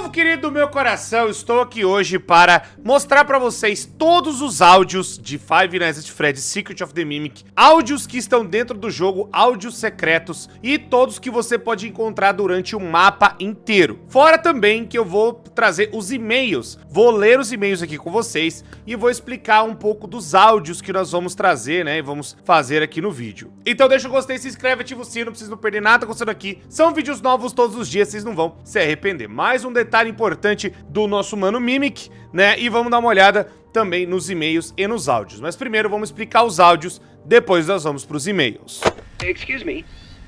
Povo querido do meu coração, estou aqui hoje para mostrar para vocês todos os áudios de Five Nights at Freddy's Secret of the Mimic, áudios que estão dentro do jogo, áudios secretos e todos que você pode encontrar durante o mapa inteiro. Fora também que eu vou trazer os e-mails, vou ler os e-mails aqui com vocês e vou explicar um pouco dos áudios que nós vamos trazer, né, e vamos fazer aqui no vídeo. Então deixa o gostei, se inscreve, ativa o sino, não precisa não perder nada acontecendo aqui. São vídeos novos todos os dias, vocês não vão se arrepender. Mais um detalhe importante do nosso mano Mimic, né? E vamos dar uma olhada também nos e-mails e nos áudios. Mas primeiro vamos explicar os áudios, depois nós vamos para os e-mails. Excuse me,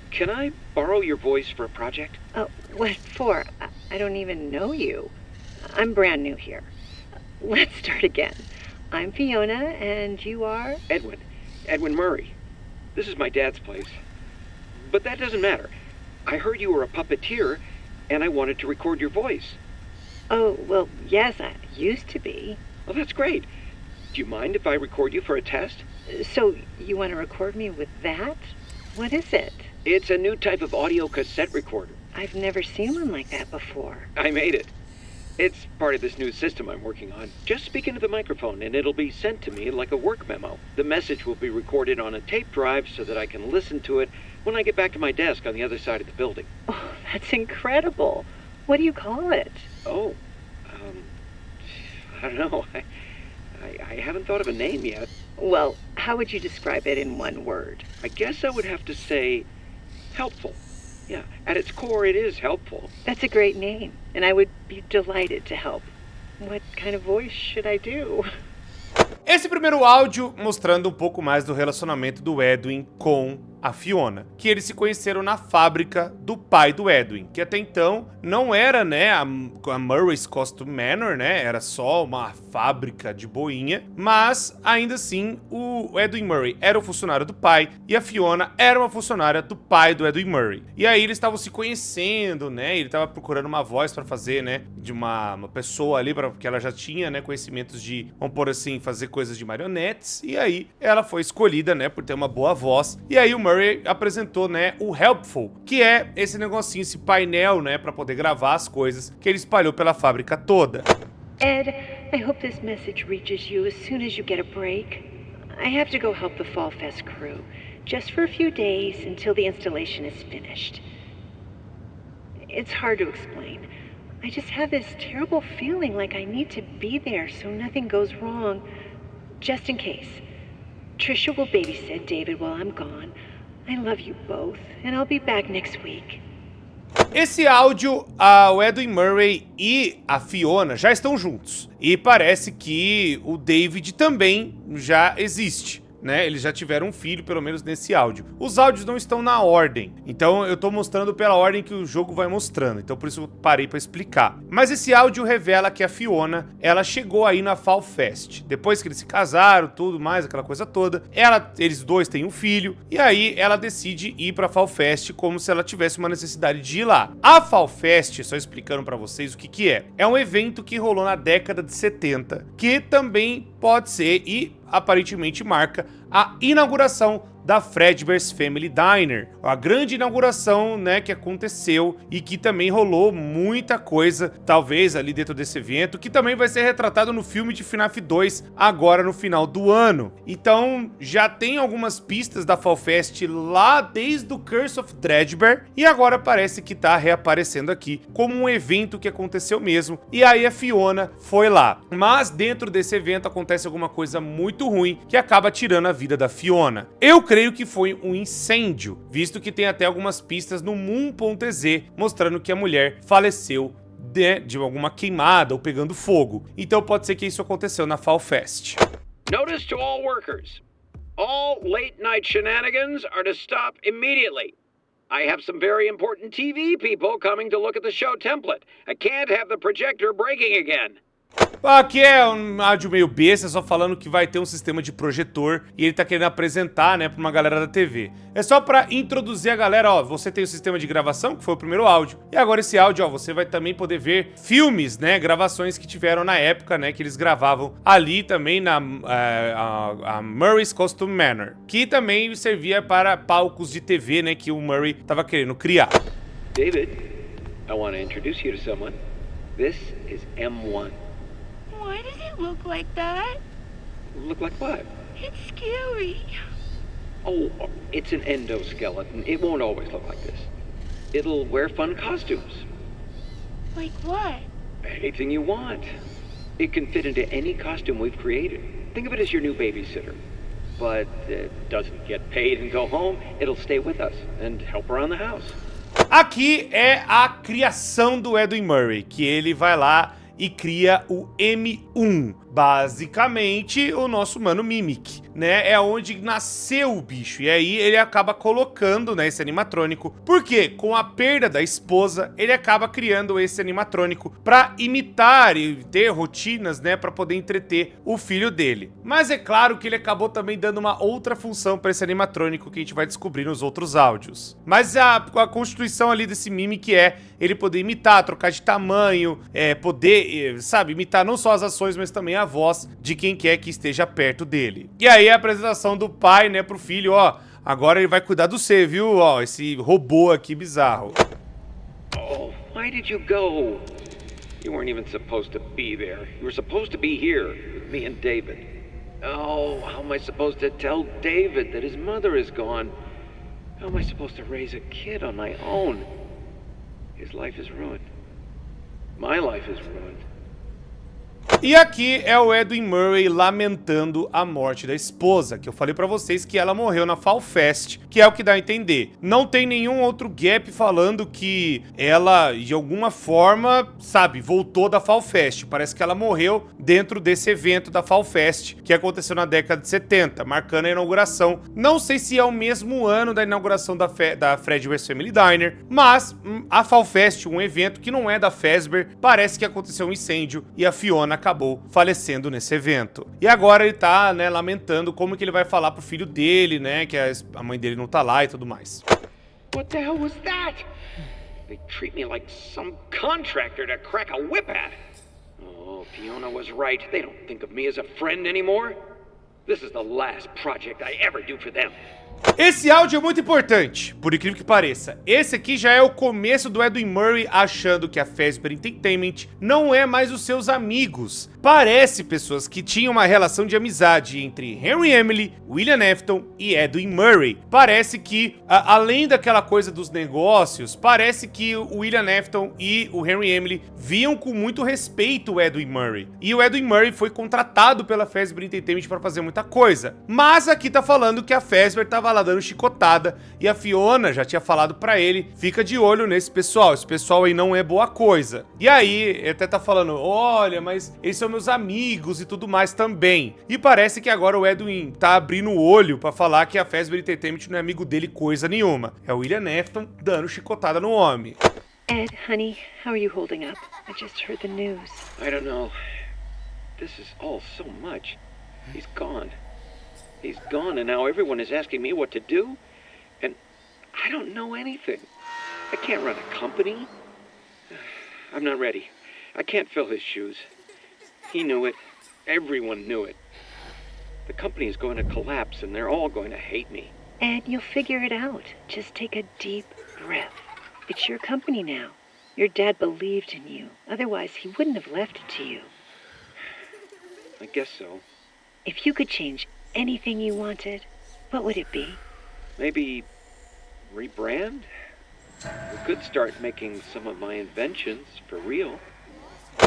can I borrow your voice for a project? What for? I don't even know you. I'm brand new here. Let's start again. I'm Fiona, and you are? Edwin Murray. This is my dad's place. But that doesn't matter. I heard you were a puppeteer, and I wanted to record your voice. Oh, well, yes, I used to be. Well, that's great. Do you mind if I record you for a test? So, you want to record me with that? What is it? It's a new type of audio cassette recorder. I've never seen one like that before. I made it. It's part of this new system I'm working on. Just speak into the microphone and it'll be sent to me like a work memo. The message will be recorded on a tape drive so that I can listen to it when I get back to my desk on the other side of the building. Oh, that's incredible. What do you call it? Oh, I don't know. I haven't thought of a name yet. Well, how would you describe it in one word? I guess I would have to say helpful. Yeah, at its core it is helpful. That's a great name, and I would be delighted to help. What kind of voice should I do? Esse primeiro áudio mostrando um pouco mais do relacionamento do Edwin com a Fiona, que eles se conheceram na fábrica do pai do Edwin, que até então não era, né, a Murray's Costume Manor, né, era só uma fábrica de boinha, mas ainda assim o Edwin Murray era o funcionário do pai e a Fiona era uma funcionária do pai do Edwin Murray. E aí eles estavam se conhecendo, né, ele estava procurando uma voz para fazer, né, de uma pessoa ali, porque ela já tinha, né, conhecimentos de, vamos por assim, fazer coisas de marionetes, e aí ela foi escolhida, né, por ter uma boa voz, e aí o Murray apresentou, né, o Helpful, que é esse negocinho, esse painel, né, pra poder gravar as coisas que ele espalhou pela fábrica toda. Ed, I hope this message reaches you as soon as you get a break. I have to go help the Fall Fest crew, just for a few days until the installation is finished. It's hard to explain. I just have this terrible feeling like I need to be there so nothing goes wrong, just in case. Trisha will babysit David while I'm gone. I love you both, and I'll be back next week. Esse áudio, o Edwin Murray e a Fiona já estão juntos. E parece que o David também já existe, né? Eles já tiveram um filho, pelo menos nesse áudio. Os áudios não estão na ordem, então eu tô mostrando pela ordem que o jogo vai mostrando, então por isso eu parei pra explicar. Mas esse áudio revela que a Fiona, ela chegou aí na Fall Fest. Depois que eles se casaram, tudo mais, aquela coisa toda, eles dois têm um filho, e aí ela decide ir pra Fall Fest como se ela tivesse uma necessidade de ir lá. A Fall Fest, só explicando pra vocês o que é. É um evento que rolou na década de 70, que também pode ser e aparentemente marca a inauguração da Fredbear's Family Diner, a grande inauguração, né, que aconteceu e que também rolou muita coisa, talvez ali dentro desse evento, que também vai ser retratado no filme de FNAF 2 agora no final do ano. Então já tem algumas pistas da Fall Fest lá desde o Curse of Dreadbear e agora parece que tá reaparecendo aqui como um evento que aconteceu mesmo, e aí a Fiona foi lá. Mas dentro desse evento acontece alguma coisa muito ruim que acaba tirando a vida da Fiona. Eu creio que foi um incêndio, visto que tem até algumas pistas no Moon.ez mostrando que a mulher faleceu de alguma queimada ou pegando fogo. Então pode ser que isso aconteceu na Fall Fest. Notice to all workers. All late night shenanigans are to stop immediately. I have some very important TV people coming to look at the show template. I can't have the projector breaking again. Aqui é um áudio meio besta, só falando que vai ter um sistema de projetor e ele tá querendo apresentar, né, pra uma galera da TV. É só pra introduzir a galera, ó, você tem o sistema de gravação, que foi o primeiro áudio, e agora esse áudio, ó, você vai também poder ver filmes, né, gravações que tiveram na época, né, que eles gravavam ali também na a Murray's Costume Manor, que também servia para palcos de TV, né, que o Murray tava querendo criar. David, I want to introduce you to someone. This is M1. Why does it look like that? Look like what? It's scary. Oh, it's an endoskeleton. It won't always look like this. It'll wear fun costumes. Like what? Anything you want. It can fit into any costume we've created. Think of it as your new babysitter. But it doesn't get paid and go home. It'll stay with us and help around the house. Aqui é a criação do Edwin Murray, que ele vai lá e cria o M1. Basicamente, o nosso mano Mimic, né? É onde nasceu o bicho. E aí ele acaba colocando, né, esse animatrônico. Porque com a perda da esposa, ele acaba criando esse animatrônico pra imitar e ter rotinas, né, pra poder entreter o filho dele. Mas é claro que ele acabou também dando uma outra função pra esse animatrônico que a gente vai descobrir nos outros áudios. Mas a constituição ali desse Mimic é ele poder imitar, trocar de tamanho, poder, sabe, imitar não só as ações, mas também a voz de quem quer que esteja perto dele. E aí a apresentação do pai, né, pro filho, ó, agora ele vai cuidar do você, viu, ó, esse robô aqui bizarro. Oh, why did you go? You weren't even supposed to be there. You were supposed to be here with me and David. Oh, how am I supposed to tell David that his mother is gone? How am I supposed to raise a kid on my own? His life is ruined. My life is ruined. E aqui é o Edwin Murray lamentando a morte da esposa, que eu falei pra vocês que ela morreu na Fall Fest, que é o que dá a entender. Não tem nenhum outro gap falando que ela, de alguma forma, sabe, voltou da Fall Fest. Parece que ela morreu dentro desse evento da Fall Fest, que aconteceu na década de 70, marcando a inauguração. Não sei se é o mesmo ano da inauguração da Fred vs Family Diner, mas a Fall Fest, um evento que não é da Fazbear, parece que aconteceu um incêndio e a Fiona acabou falecendo nesse evento. E agora ele tá, né, lamentando como que ele vai falar pro filho dele, né, que a mãe dele não tá lá e tudo mais. What the hell was that? They treat me like some contractor to crack a whip at. Oh, Fiona was right. They don't think of me as a friend anymore. This is the last project I ever do for them. Esse áudio é muito importante, por incrível que pareça. Esse aqui já é o começo do Edwin Murray achando que a Fazbear Entertainment não é mais os seus amigos. Parece, pessoas, que tinha uma relação de amizade entre Henry Emily, William Afton e Edwin Murray. Parece que, além daquela coisa dos negócios, parece que o William Afton e o Henry Emily viam com muito respeito o Edwin Murray. E o Edwin Murray foi contratado pela Fazbear Entertainment para fazer muita coisa. Mas aqui tá falando que a Fazbear tava lá dando chicotada e a Fiona já tinha falado pra ele, fica de olho nesse pessoal, esse pessoal aí não é boa coisa. E aí, ele até tá falando, olha, mas eles são meus amigos e tudo mais também. E parece que agora o Edwin tá abrindo o olho pra falar que a Fazbear Entertainment não é amigo dele coisa nenhuma. É o William Afton dando chicotada no homem. Ed, honey, how are you holding up? I just heard the news. I don't know. This is all so much. He's gone. He's gone, and now everyone is asking me what to do, and I don't know anything. I can't run a company. I'm not ready. I can't fill his shoes. He knew it. Everyone knew it. The company is going to collapse, and they're all going to hate me. Ed, you'll figure it out. Just take a deep breath. It's your company now. Your dad believed in you. Otherwise, he wouldn't have left it to you. I guess so. If you could change anything you wanted, what would it be? Maybe rebrand? We could start making some of my inventions for real.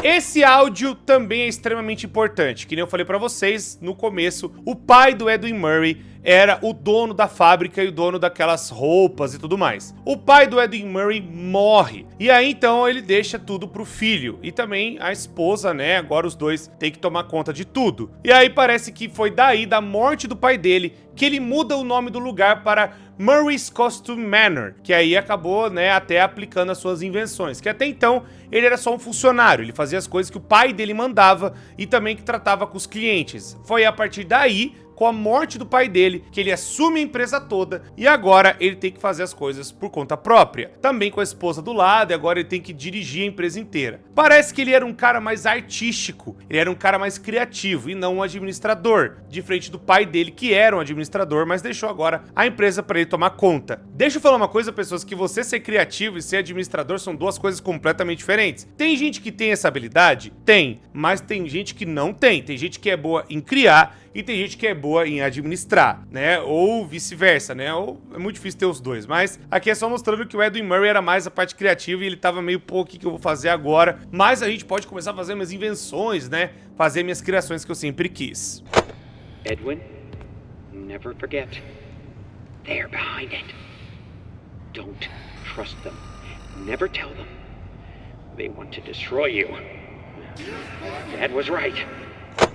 Esse áudio também é extremamente importante, que nem eu falei pra vocês no começo, o pai do Edwin Murray era o dono da fábrica e o dono daquelas roupas e tudo mais. O pai do Edwin Murray morre, e aí então ele deixa tudo pro filho, e também a esposa, né, agora os dois têm que tomar conta de tudo. E aí parece que foi daí, da morte do pai dele, que ele muda o nome do lugar para Murray's Costume Manor, que aí acabou, né, até aplicando as suas invenções, que até então ele era só um funcionário, ele fazia as coisas que o pai dele mandava e também que tratava com os clientes. Foi a partir daí, com a morte do pai dele, que ele assume a empresa toda e agora ele tem que fazer as coisas por conta própria. Também com a esposa do lado e agora ele tem que dirigir a empresa inteira. Parece que ele era um cara mais artístico, ele era um cara mais criativo e não um administrador, diferente do pai dele que era um administrador, mas deixou agora a empresa para ele tomar conta. Deixa eu falar uma coisa, pessoas, que você ser criativo e ser administrador são duas coisas completamente diferentes. Tem gente que tem essa habilidade? Tem, mas tem gente que não tem. Tem gente que é boa em criar e tem gente que é boa em administrar, né? Ou vice-versa, né? Ou é muito difícil ter os dois, mas aqui é só mostrando que o Edwin Murray era mais a parte criativa e ele tava meio, pô, o que eu vou fazer agora? Mas a gente pode começar a fazer minhas invenções, né? Fazer minhas criações que eu sempre quis. Edwin, never forget. They're behind it. Don't trust them. Never tell them. They want to destroy you. Dad was right.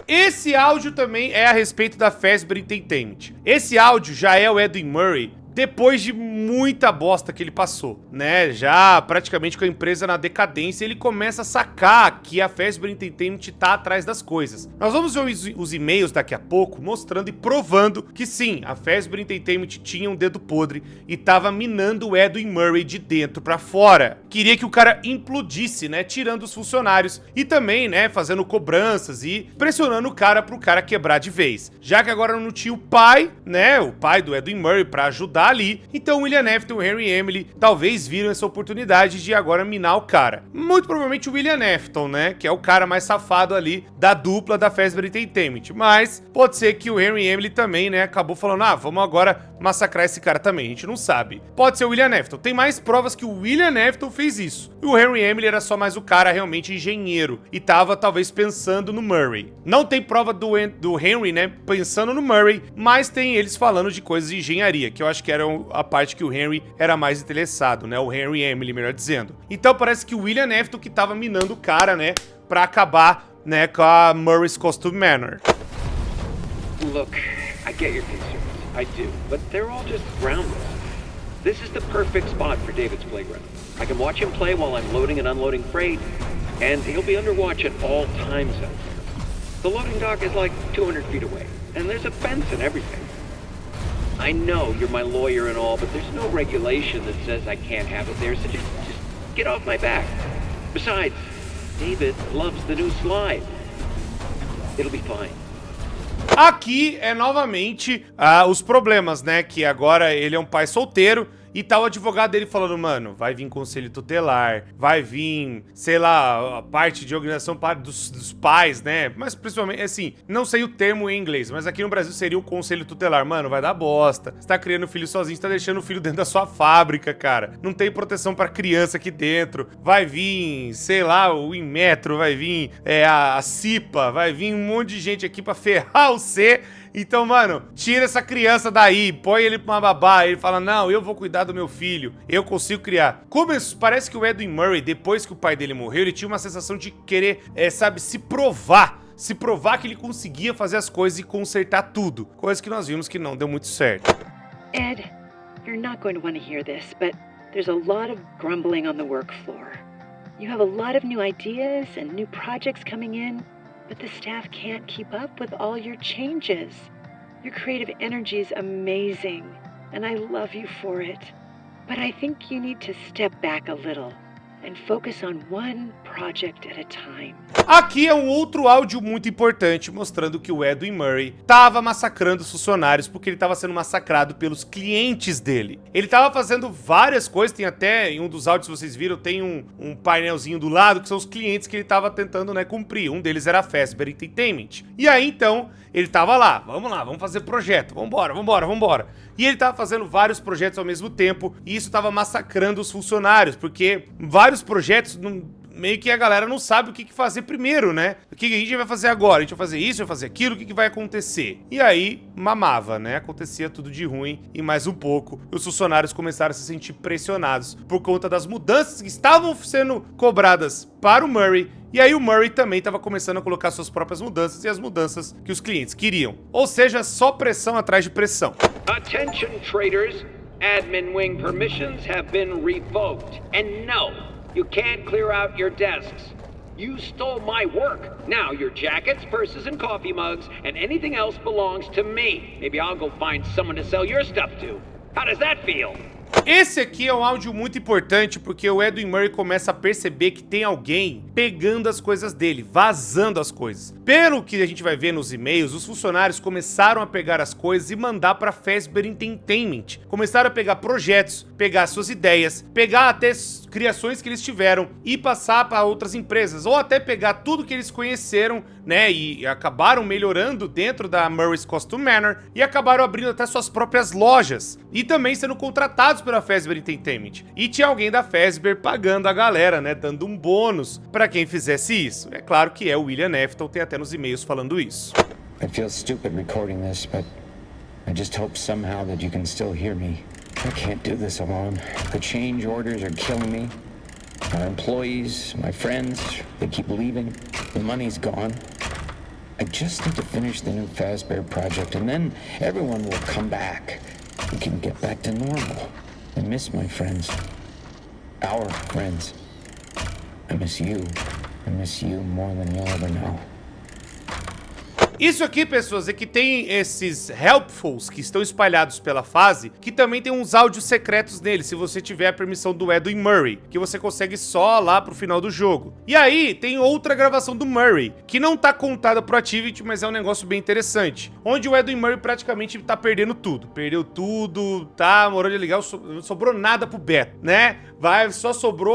Esse áudio também é a respeito da Fazbear Entertainment. Esse áudio já é o Edwin Murray depois de muita bosta que ele passou, né? Já praticamente com a empresa na decadência, ele começa a sacar que a Fazbear Entertainment tá atrás das coisas. Nós vamos ver os e-mails daqui a pouco, mostrando e provando que sim, a Fazbear Entertainment tinha um dedo podre e tava minando o Edwin Murray de dentro pra fora. Queria que o cara implodisse, né? Tirando os funcionários e também, né? Fazendo cobranças e pressionando o cara pro cara quebrar de vez. Já que agora não tinha o pai, né? O pai do Edwin Murray pra ajudar ali, então William Afton e o Henry Emily talvez viram essa oportunidade de agora minar o cara. Muito provavelmente o William Afton, né, que é o cara mais safado ali da dupla da Fazbear Entertainment, mas pode ser que o Henry Emily também, né, acabou falando, ah, vamos agora massacrar esse cara também, a gente não sabe. Pode ser o William Afton, tem mais provas que o William Afton fez isso, e o Henry Emily era só mais o cara realmente engenheiro, e tava talvez pensando no Murray. Não tem prova do Henry, né, pensando no Murray, mas tem eles falando de coisas de engenharia, que eu acho que era a parte que o Henry era mais interessado, né? O Henry Emily, melhor dizendo. Então parece que o William Afton que tava minando o cara, né? Pra acabar, né? Com a Murray's Costume Manor. Look, I get your concerns. I do. But they're all just groundless. This is the perfect spot for David's playground. I can watch him play while I'm loading and unloading freight, and he'll be under watch at all times out there. The loading dock is like 200 feet away, and there's a fence and everything. I know you're my lawyer and all, but there's no regulation that says I can't have it there, so just get off my back. Besides, David loves the new slide. It'll be fine. Aqui é novamente os problemas, né? Que agora ele é um pai solteiro e tá o advogado dele falando, mano, vai vir conselho tutelar, vai vir, sei lá, a parte de organização dos pais, né? Mas principalmente, assim, não sei o termo em inglês, mas aqui no Brasil seria o conselho tutelar. Mano, vai dar bosta. Você tá criando filho sozinho, você tá deixando o filho dentro da sua fábrica, cara. Não tem proteção pra criança aqui dentro. Vai vir, sei lá, o Inmetro, vai vir a CIPA, vai vir um monte de gente aqui pra ferrar você. Então, mano, tira essa criança daí, põe ele pra uma babá, ele fala, não, eu vou cuidar do meu filho, eu consigo criar. Parece que o Edwin Murray, depois que o pai dele morreu, ele tinha uma sensação de querer, sabe, se provar que ele conseguia fazer as coisas e consertar tudo. Coisa que nós vimos que não deu muito certo. Ed, you're not going to want to hear this, but there's a lot of grumbling on the work floor. You have a lot of new ideas and new projects coming in. But the staff can't keep up with all your changes. Your creative energy is amazing, and I love you for it. But I think you need to step back a little and focus on one project at a time. Aqui é um outro áudio muito importante mostrando que o Edwin Murray tava massacrando os funcionários porque ele tava sendo massacrado pelos clientes dele. Ele tava fazendo várias coisas, tem até em um dos áudios, vocês viram, tem um painelzinho do lado que são os clientes que ele tava tentando, né, cumprir. Um deles era a Fazbear Entertainment. E aí, então, ele tava lá, vamos fazer projeto, vambora. E ele tava fazendo vários projetos ao mesmo tempo e isso tava massacrando os funcionários, porque vários projetos meio que a galera não sabe o que fazer primeiro, né? O que a gente vai fazer agora? A gente vai fazer isso, vai fazer aquilo, o que vai acontecer? E aí, mamava, né? Acontecia tudo de ruim e mais um pouco. Os funcionários começaram a se sentir pressionados por conta das mudanças que estavam sendo cobradas para o Murray. E aí o Murray também estava começando a colocar suas próprias mudanças e as mudanças que os clientes queriam. Ou seja, só pressão atrás de pressão. Attention traders, admin wing permissions have been revoked. And no, you can't clear out your desks. You stole my work. Now your jackets, purses, and coffee mugs, and anything else belongs to me. Maybe I'll go find someone to sell your stuff to. How does that feel? Esse aqui é um áudio muito importante porque o Edwin Murray começa a perceber que tem alguém pegando as coisas dele, vazando as coisas. Pelo que a gente vai ver nos e-mails, os funcionários começaram a pegar as coisas e mandar para Fazbear Entertainment. Começaram a pegar projetos, pegar suas ideias, pegar até criações que eles tiveram e passar para outras empresas, ou até pegar tudo que eles conheceram, né, e acabaram melhorando dentro da Murray's Costume Manor e acabaram abrindo até suas próprias lojas e também sendo contratados pela Fazbear Entertainment. E tinha alguém da Fazbear pagando a galera, né, dando um bônus para quem fizesse isso. É claro que é o William Afton, tem até nos e-mails falando isso. I feel stupid recording this, but I just hope somehow that you can still hear me. I can't do this alone. The change orders are killing me. My employees, my friends, they keep leaving. The money's gone. I just need to finish the new Fazbear project, and then everyone will come back. We can get back to normal. I miss my friends. Our friends. I miss you. I miss you more than you'll ever know. Isso aqui, pessoas, é que tem esses helpfuls que estão espalhados pela fase, que também tem uns áudios secretos nele, se você tiver a permissão do Edwin Murray, que você consegue só lá pro final do jogo. E aí, tem outra gravação do Murray, que não tá contada pro Activity, mas é um negócio bem interessante, onde o Edwin Murray praticamente tá perdendo tudo. Perdeu tudo, tá, morou de legal, não sobrou nada pro Beto, né? Só sobrou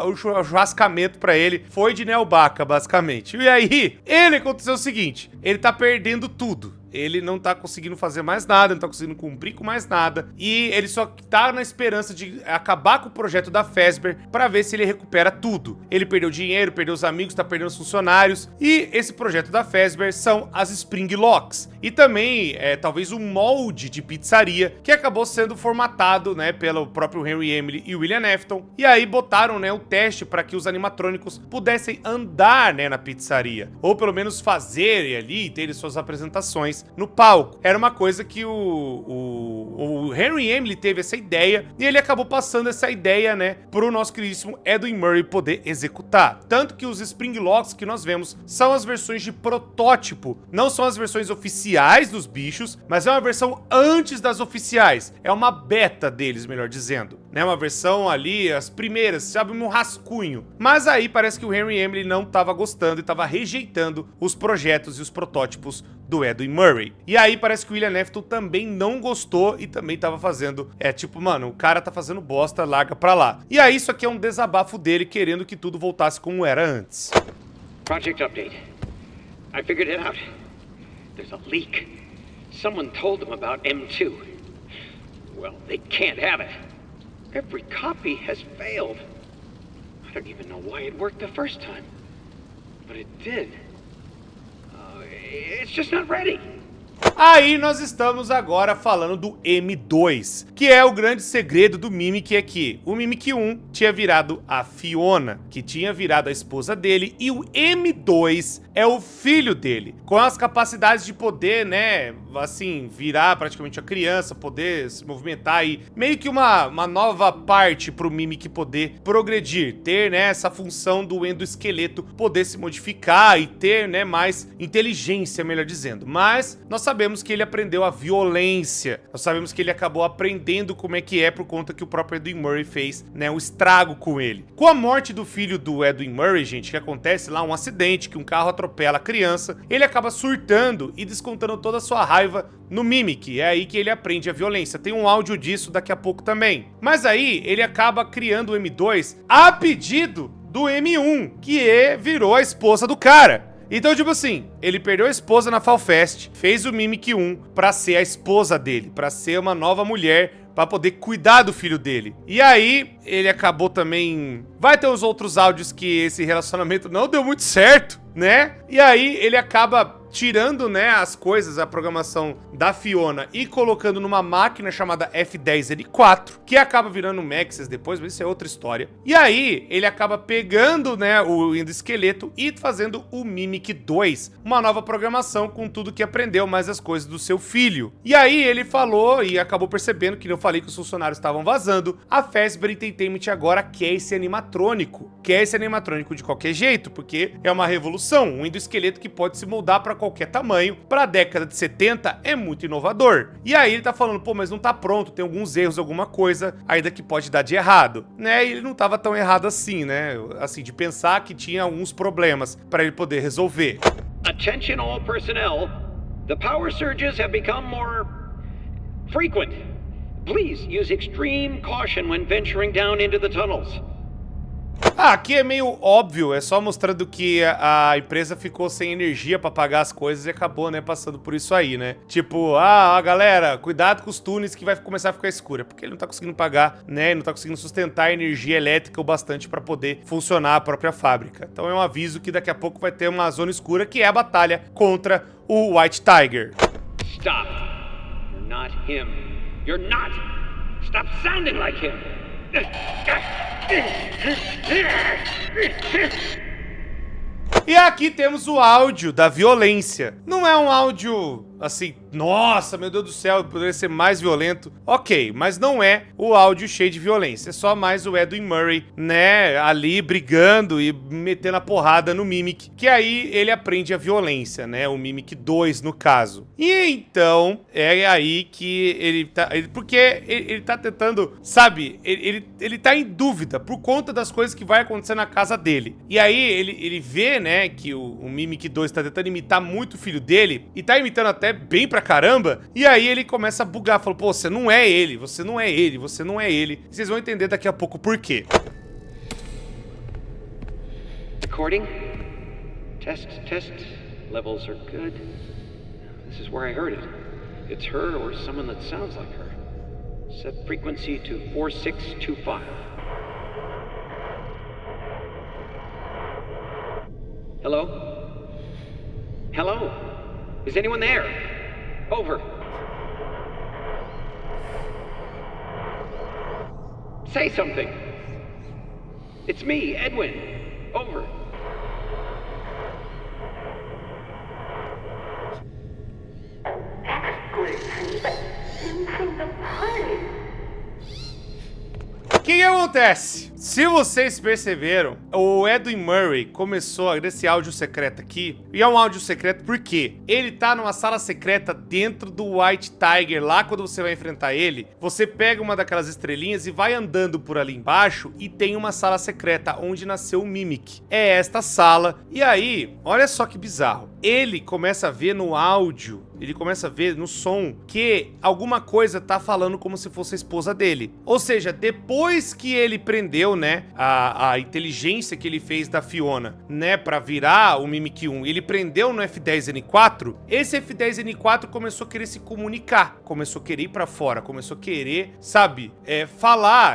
o churrascamento pra ele, foi de Nelbaca, basicamente. E aí, ele aconteceu o seguinte, ele tá perdendo tudo. Ele não tá conseguindo fazer mais nada, não tá conseguindo cumprir com mais nada. E ele só tá na esperança de acabar com o projeto da Fazbear pra ver se ele recupera tudo. Ele perdeu dinheiro, perdeu os amigos, tá perdendo os funcionários. E esse projeto da Fazbear são as Spring Locks. E também, talvez um molde de pizzaria que acabou sendo formatado, né, pelo próprio Henry Emily e William Afton. E aí botaram, né, o teste para que os animatrônicos pudessem andar, né, na pizzaria. Ou pelo menos fazerem ali, terem suas apresentações no palco. Era uma coisa que o Henry Emily teve essa ideia e ele acabou passando essa ideia, né, pro nosso queridíssimo Edwin Murray poder executar. Tanto que os Spring Locks que nós vemos são as versões de protótipo, não são as versões oficiais dos bichos, mas é uma versão antes das oficiais. É uma beta deles, melhor dizendo, né, uma versão ali, as primeiras, sabe, um rascunho. Mas aí parece que o Henry Emily não tava gostando e tava rejeitando os projetos e os protótipos do Edwin Murray. E aí parece que o William Afton também não gostou e também tava fazendo, tipo, mano, o cara tá fazendo bosta, larga pra lá. E aí isso aqui é um desabafo dele querendo que tudo voltasse como era antes. Project update. I figured it out. There's a leak. Someone told them about M2. Well, they can't have it. Every copy has failed. I don't even know why it worked the first time. But it did. It's just not ready. Aí nós estamos agora falando do M2, que é o grande segredo do Mimic aqui. O Mimic 1 tinha virado a Fiona, que tinha virado a esposa dele, e o M2 é o filho dele, com as capacidades de poder, né, assim, virar praticamente a criança, poder se movimentar e meio que uma nova parte pro Mimic poder progredir, ter, né, essa função do endoesqueleto poder se modificar e ter, né, mais inteligência, melhor dizendo. Mas nós sabemos que ele aprendeu a violência, nós sabemos que ele acabou aprendendo como é que é por conta que o próprio Edwin Murray fez, né, um estrago com ele. Com a morte do filho do Edwin Murray, gente, que acontece lá um acidente, que um carro atropela a criança, ele acaba surtando e descontando toda a sua raiva no Mimic. É aí que ele aprende a violência. Tem um áudio disso daqui a pouco também. Mas aí ele acaba criando o M2 a pedido do M1, que virou a esposa do cara. Então, tipo assim, ele perdeu a esposa na Fall Fest, fez o Mimic 1 pra ser a esposa dele, pra ser uma nova mulher, pra poder cuidar do filho dele. E aí, ele acabou também... Vai ter os outros áudios que esse relacionamento não deu muito certo, né? E aí, ele acaba tirando, né, as coisas, a programação da Fiona e colocando numa máquina chamada F10N4, que acaba virando Maxis depois, mas isso é outra história. E aí, ele acaba pegando, né, o endoesqueleto e fazendo o Mimic 2, uma nova programação com tudo que aprendeu, mais as coisas do seu filho. E aí, ele falou e acabou percebendo que eu falei que os funcionários estavam vazando. A Fazbear Entertainment agora quer esse animatrônico. Quer esse animatrônico de qualquer jeito, porque é uma revolução. Um endoesqueleto que pode se moldar para qualquer tamanho. Para a década de 70 é muito inovador. E aí ele tá falando, pô, mas não tá pronto, tem alguns erros, alguma coisa ainda que pode dar de errado, né? E ele não tava tão errado assim, né? Assim, de pensar que tinha alguns problemas para ele poder resolver. Attention all personnel. The power surges have become more frequent. Please use extreme caution when venturing down into the tunnels. Aqui é meio óbvio, é só mostrando que a empresa ficou sem energia pra pagar as coisas e acabou, né, passando por isso aí, né? Tipo, galera, cuidado com os túneis que vai começar a ficar escura, porque ele não tá conseguindo pagar, né, não tá conseguindo sustentar a energia elétrica o bastante pra poder funcionar a própria fábrica. Então é um aviso que daqui a pouco vai ter uma zona escura, que é a batalha contra o White Tiger. Stop. You're not him. You're not. Stop sounding like him. E aqui temos o áudio da violência. Não é um áudio assim, nossa, meu Deus do céu, poderia ser mais violento. Ok, mas não é o áudio cheio de violência. É só mais o Edwin Murray, né, ali brigando e metendo a porrada no Mimic. Que aí ele aprende a violência, né, o Mimic 2 no caso. E então, é aí que ele tá... Porque ele tá tentando, sabe, ele tá em dúvida por conta das coisas que vai acontecer na casa dele. E aí ele vê, né, que o Mimic 2 tá tentando imitar muito o filho dele. E tá imitando até bem pra caramba, e aí ele começa a bugar, fala, pô, você não é ele, você não é ele, você não é ele. E vocês vão entender daqui a pouco por quê. Recording. Test, test. Levels are good. This is where I heard it. It's her or someone that sounds like her. Set frequency to 4625. Hello? Hello? Is anyone there? Over. Say something. It's me, Edwin. Over. O que acontece? Se vocês perceberam, o Edwin Murray começou nesse áudio secreto aqui, e é um áudio secreto porque ele tá numa sala secreta dentro do White Tiger, lá quando você vai enfrentar ele, você pega uma daquelas estrelinhas e vai andando por ali embaixo e tem uma sala secreta onde nasceu o Mimic. É esta sala, e aí, olha só que bizarro, ele começa a ver no áudio, ele começa a ver no som que alguma coisa tá falando como se fosse a esposa dele. Ou seja, depois que ele prendeu, né, a inteligência que ele fez da Fiona, né, pra virar o Mimic 1, ele prendeu no F10N4, esse F10N4 começou a querer se comunicar, começou a querer ir pra fora, começou a querer, sabe,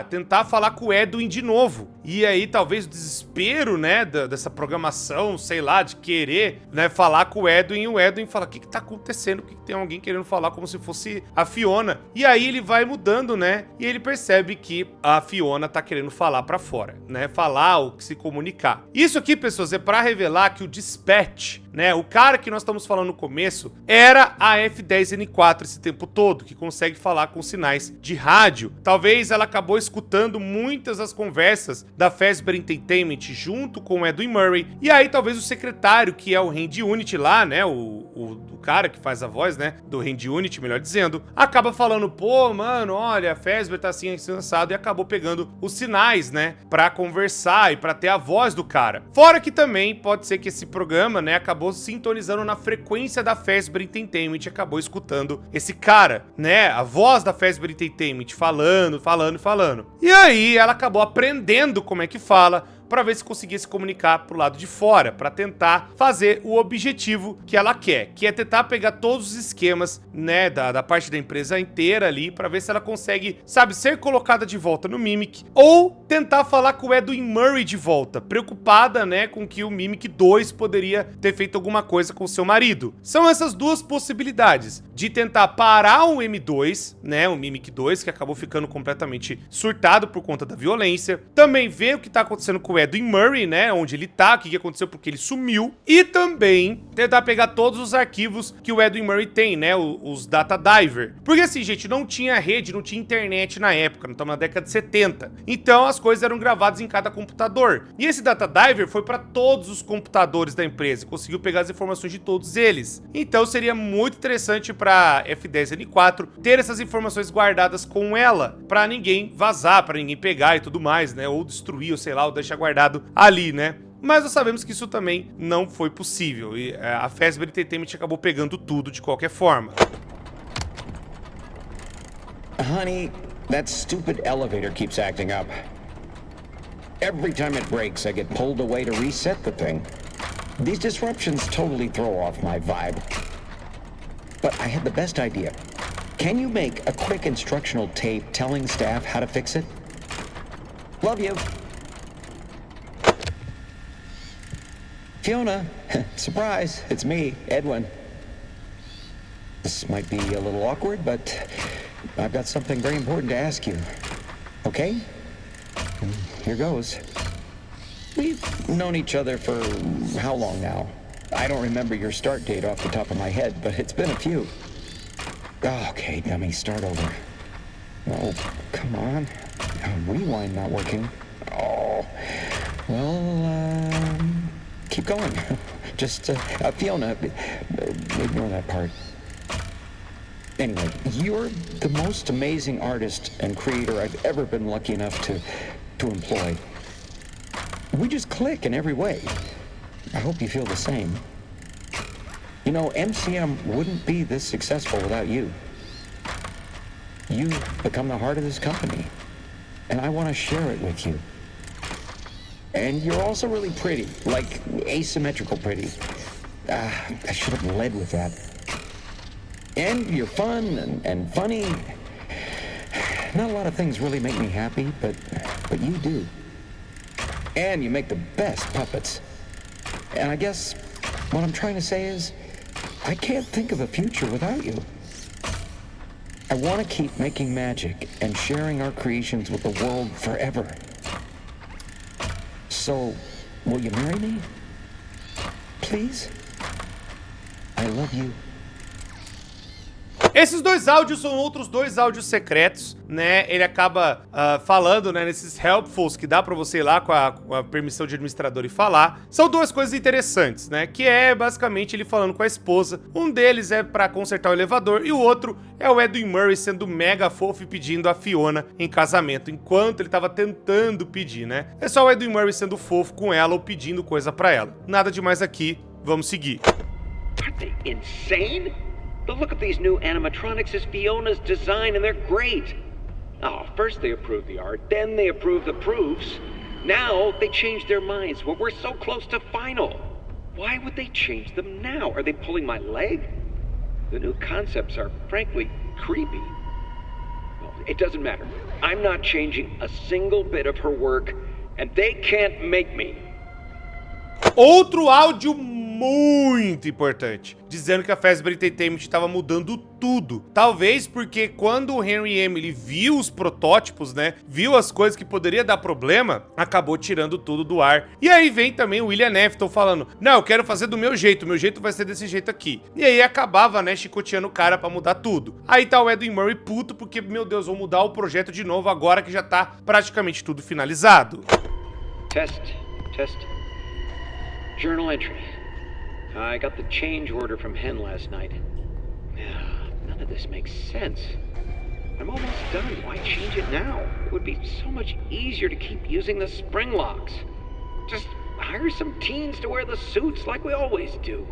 tentar falar com o Edwin de novo. E aí, talvez o desespero, né, dessa programação, sei lá, de querer, né, falar com o Edwin, e o Edwin fala, o que que tá acontecendo? Por que tem alguém querendo falar como se fosse a Fiona? E aí ele vai mudando, né, e ele percebe que a Fiona tá querendo falar pra fora, né, falar ou se comunicar. Isso aqui, pessoas, é pra revelar que o Dispatch, né, o cara que nós estamos falando no começo, era a F10N4 esse tempo todo, que consegue falar com sinais de rádio. Talvez ela acabou escutando muitas das conversas da Fazbear Entertainment junto com o Edwin Murray, e aí talvez o secretário, que é o Randy Unity lá, né, o cara que faz a voz, né, do Randy Unity, melhor dizendo, acaba falando, pô, mano, olha, a Fazbear tá assim, lançado, e acabou pegando os sinais, né, pra conversar e pra ter a voz do cara. Fora que também pode ser que esse programa, né, acabou sintonizando na frequência da Fazbear Entertainment e acabou escutando esse cara, né, a voz da Fazbear Entertainment falando. E aí ela acabou aprendendo como é que fala, para ver se conseguia se comunicar pro lado de fora, para tentar fazer o objetivo que ela quer, que é tentar pegar todos os esquemas, né, da parte da empresa inteira ali, para ver se ela consegue, sabe, ser colocada de volta no Mimic, ou tentar falar com o Edwin Murray de volta, preocupada, né, com que o Mimic 2 poderia ter feito alguma coisa com seu marido. São essas duas possibilidades, de tentar parar o M2, né, o Mimic 2, que acabou ficando completamente surtado por conta da violência, também ver o que tá acontecendo com o Edwin Murray, né, onde ele tá, o que aconteceu porque ele sumiu, e também tentar pegar todos os arquivos que o Edwin Murray tem, né, os Data Diver. Porque assim, gente, não tinha rede, não tinha internet na época, não estamos na década de 70. Então as coisas eram gravadas em cada computador. E esse Data Diver foi para todos os computadores da empresa, conseguiu pegar as informações de todos eles. Então seria muito interessante para F10N4 ter essas informações guardadas com ela, para ninguém vazar, para ninguém pegar e tudo mais, né, ou destruir, ou sei lá, ou deixar guardado ali, né. Mas nós sabemos que isso também não foi possível, e a Fazbear Entertainment acabou pegando tudo de qualquer forma. Honey, that stupid elevator keeps acting up. Every time it breaks, I get pulled away to reset the thing. These disruptions totally throw off my vibe. But I had the best idea. Can you make a quick instructional tape telling staff how to fix it? Love you. Fiona, surprise, it's me, Edwin. This might be a little awkward, but I've got something very important to ask you. Okay? Here goes. We've known each other for how long now? I don't remember your start date off the top of my head, but it's been a few. Okay, dummy, start over. Oh, come on. Rewind not working. Oh, well, keep going. Just, Fiona, ignore that part. Anyway, you're the most amazing artist and creator I've ever been lucky enough to employ. We just click in every way. I hope you feel the same. You know, MCM wouldn't be this successful without you. You've become the heart of this company, and I want to share it with you. And you're also really pretty, like asymmetrical pretty. I should have led with that. And you're fun and funny. Not a lot of things really make me happy, but you do. And you make the best puppets. And I guess what I'm trying to say is, I can't think of a future without you. I want to keep making magic and sharing our creations with the world forever. So, will you marry me? Please? I love you. Esses dois áudios são outros dois áudios secretos, né? Ele acaba falando, né, nesses helpfuls que dá pra você ir lá com a permissão de administrador e falar. São duas coisas interessantes, né? Que é basicamente ele falando com a esposa. Um deles é pra consertar o elevador e o outro é o Edwin Murray sendo mega fofo e pedindo a Fiona em casamento, enquanto ele tava tentando pedir, né? É só o Edwin Murray sendo fofo com ela ou pedindo coisa pra ela. Nada demais aqui, vamos seguir. Are they insane? The look of these new animatronics is Fiona's design, and they're great. Oh, first they approved the art, then they approved the proofs. Now they changed their minds. Well, we're so close to final. Why would they change them now? Are they pulling my leg? The new concepts are, frankly, creepy. Well, it doesn't matter. I'm not changing a single bit of her work, and they can't make me. Outro áudio muito importante, dizendo que a Fazbear Entertainment estava mudando tudo. Talvez porque quando o Henry Emily viu os protótipos, né, viu as coisas que poderia dar problema, acabou tirando tudo do ar. E aí vem também o William Afton falando, não, eu quero fazer do meu jeito vai ser desse jeito aqui. E aí acabava, né, chicoteando o cara pra mudar tudo. Aí tá o Edwin Murray puto porque, meu Deus, vou mudar o projeto de novo agora que já tá praticamente tudo finalizado. Test. Journal entry. I got the change order from Hen last night. None of this makes sense. I'm almost done. Why change it now? It would be so much easier to keep using the spring locks. Just hire some teens to wear the suits like we always do.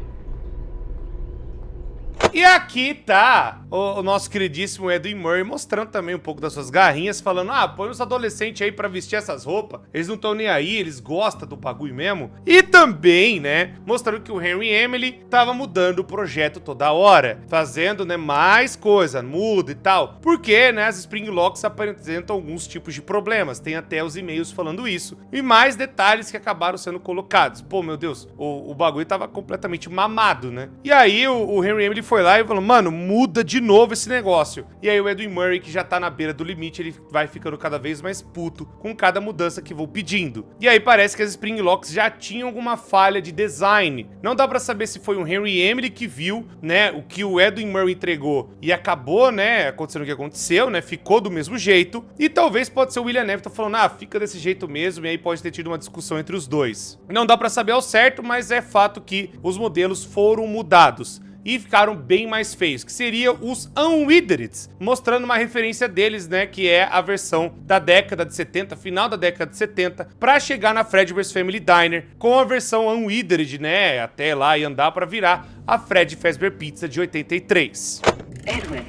E aqui tá o nosso queridíssimo Edwin Murray mostrando também um pouco das suas garrinhas, falando, põe os adolescentes aí pra vestir essas roupas, eles não estão nem aí, eles gostam do bagulho mesmo. E também, né, mostrando que o Henry e Emily tava mudando o projeto toda hora, fazendo, né, mais coisa, muda e tal, porque, né, as Spring Locks apresentam alguns tipos de problemas, tem até os e-mails falando isso, e mais detalhes que acabaram sendo colocados. Pô, meu Deus, o bagulho tava completamente mamado, né? E aí o Henry e Emily foi lá e falou, mano, muda de novo esse negócio. E aí o Edwin Murray, que já tá na beira do limite, ele vai ficando cada vez mais puto com cada mudança que vou pedindo. E aí parece que as Spring Locks já tinham alguma falha de design. Não dá pra saber se foi o Henry e Emily que viu, né, o que o Edwin Murray entregou e acabou, né, acontecendo o que aconteceu, né, ficou do mesmo jeito. E talvez pode ser o William Neviton falando, fica desse jeito mesmo, e aí pode ter tido uma discussão entre os dois. Não dá pra saber ao certo, mas é fato que os modelos foram mudados e ficaram bem mais feios, que seriam os Unwithered, mostrando uma referência deles, né, que é a versão da década de 70, final da década de 70, pra chegar na Fredbear's Family Diner, com a versão Unwithered, né, até lá e andar pra virar a Fred Fazbear Pizza de 83. Edwin,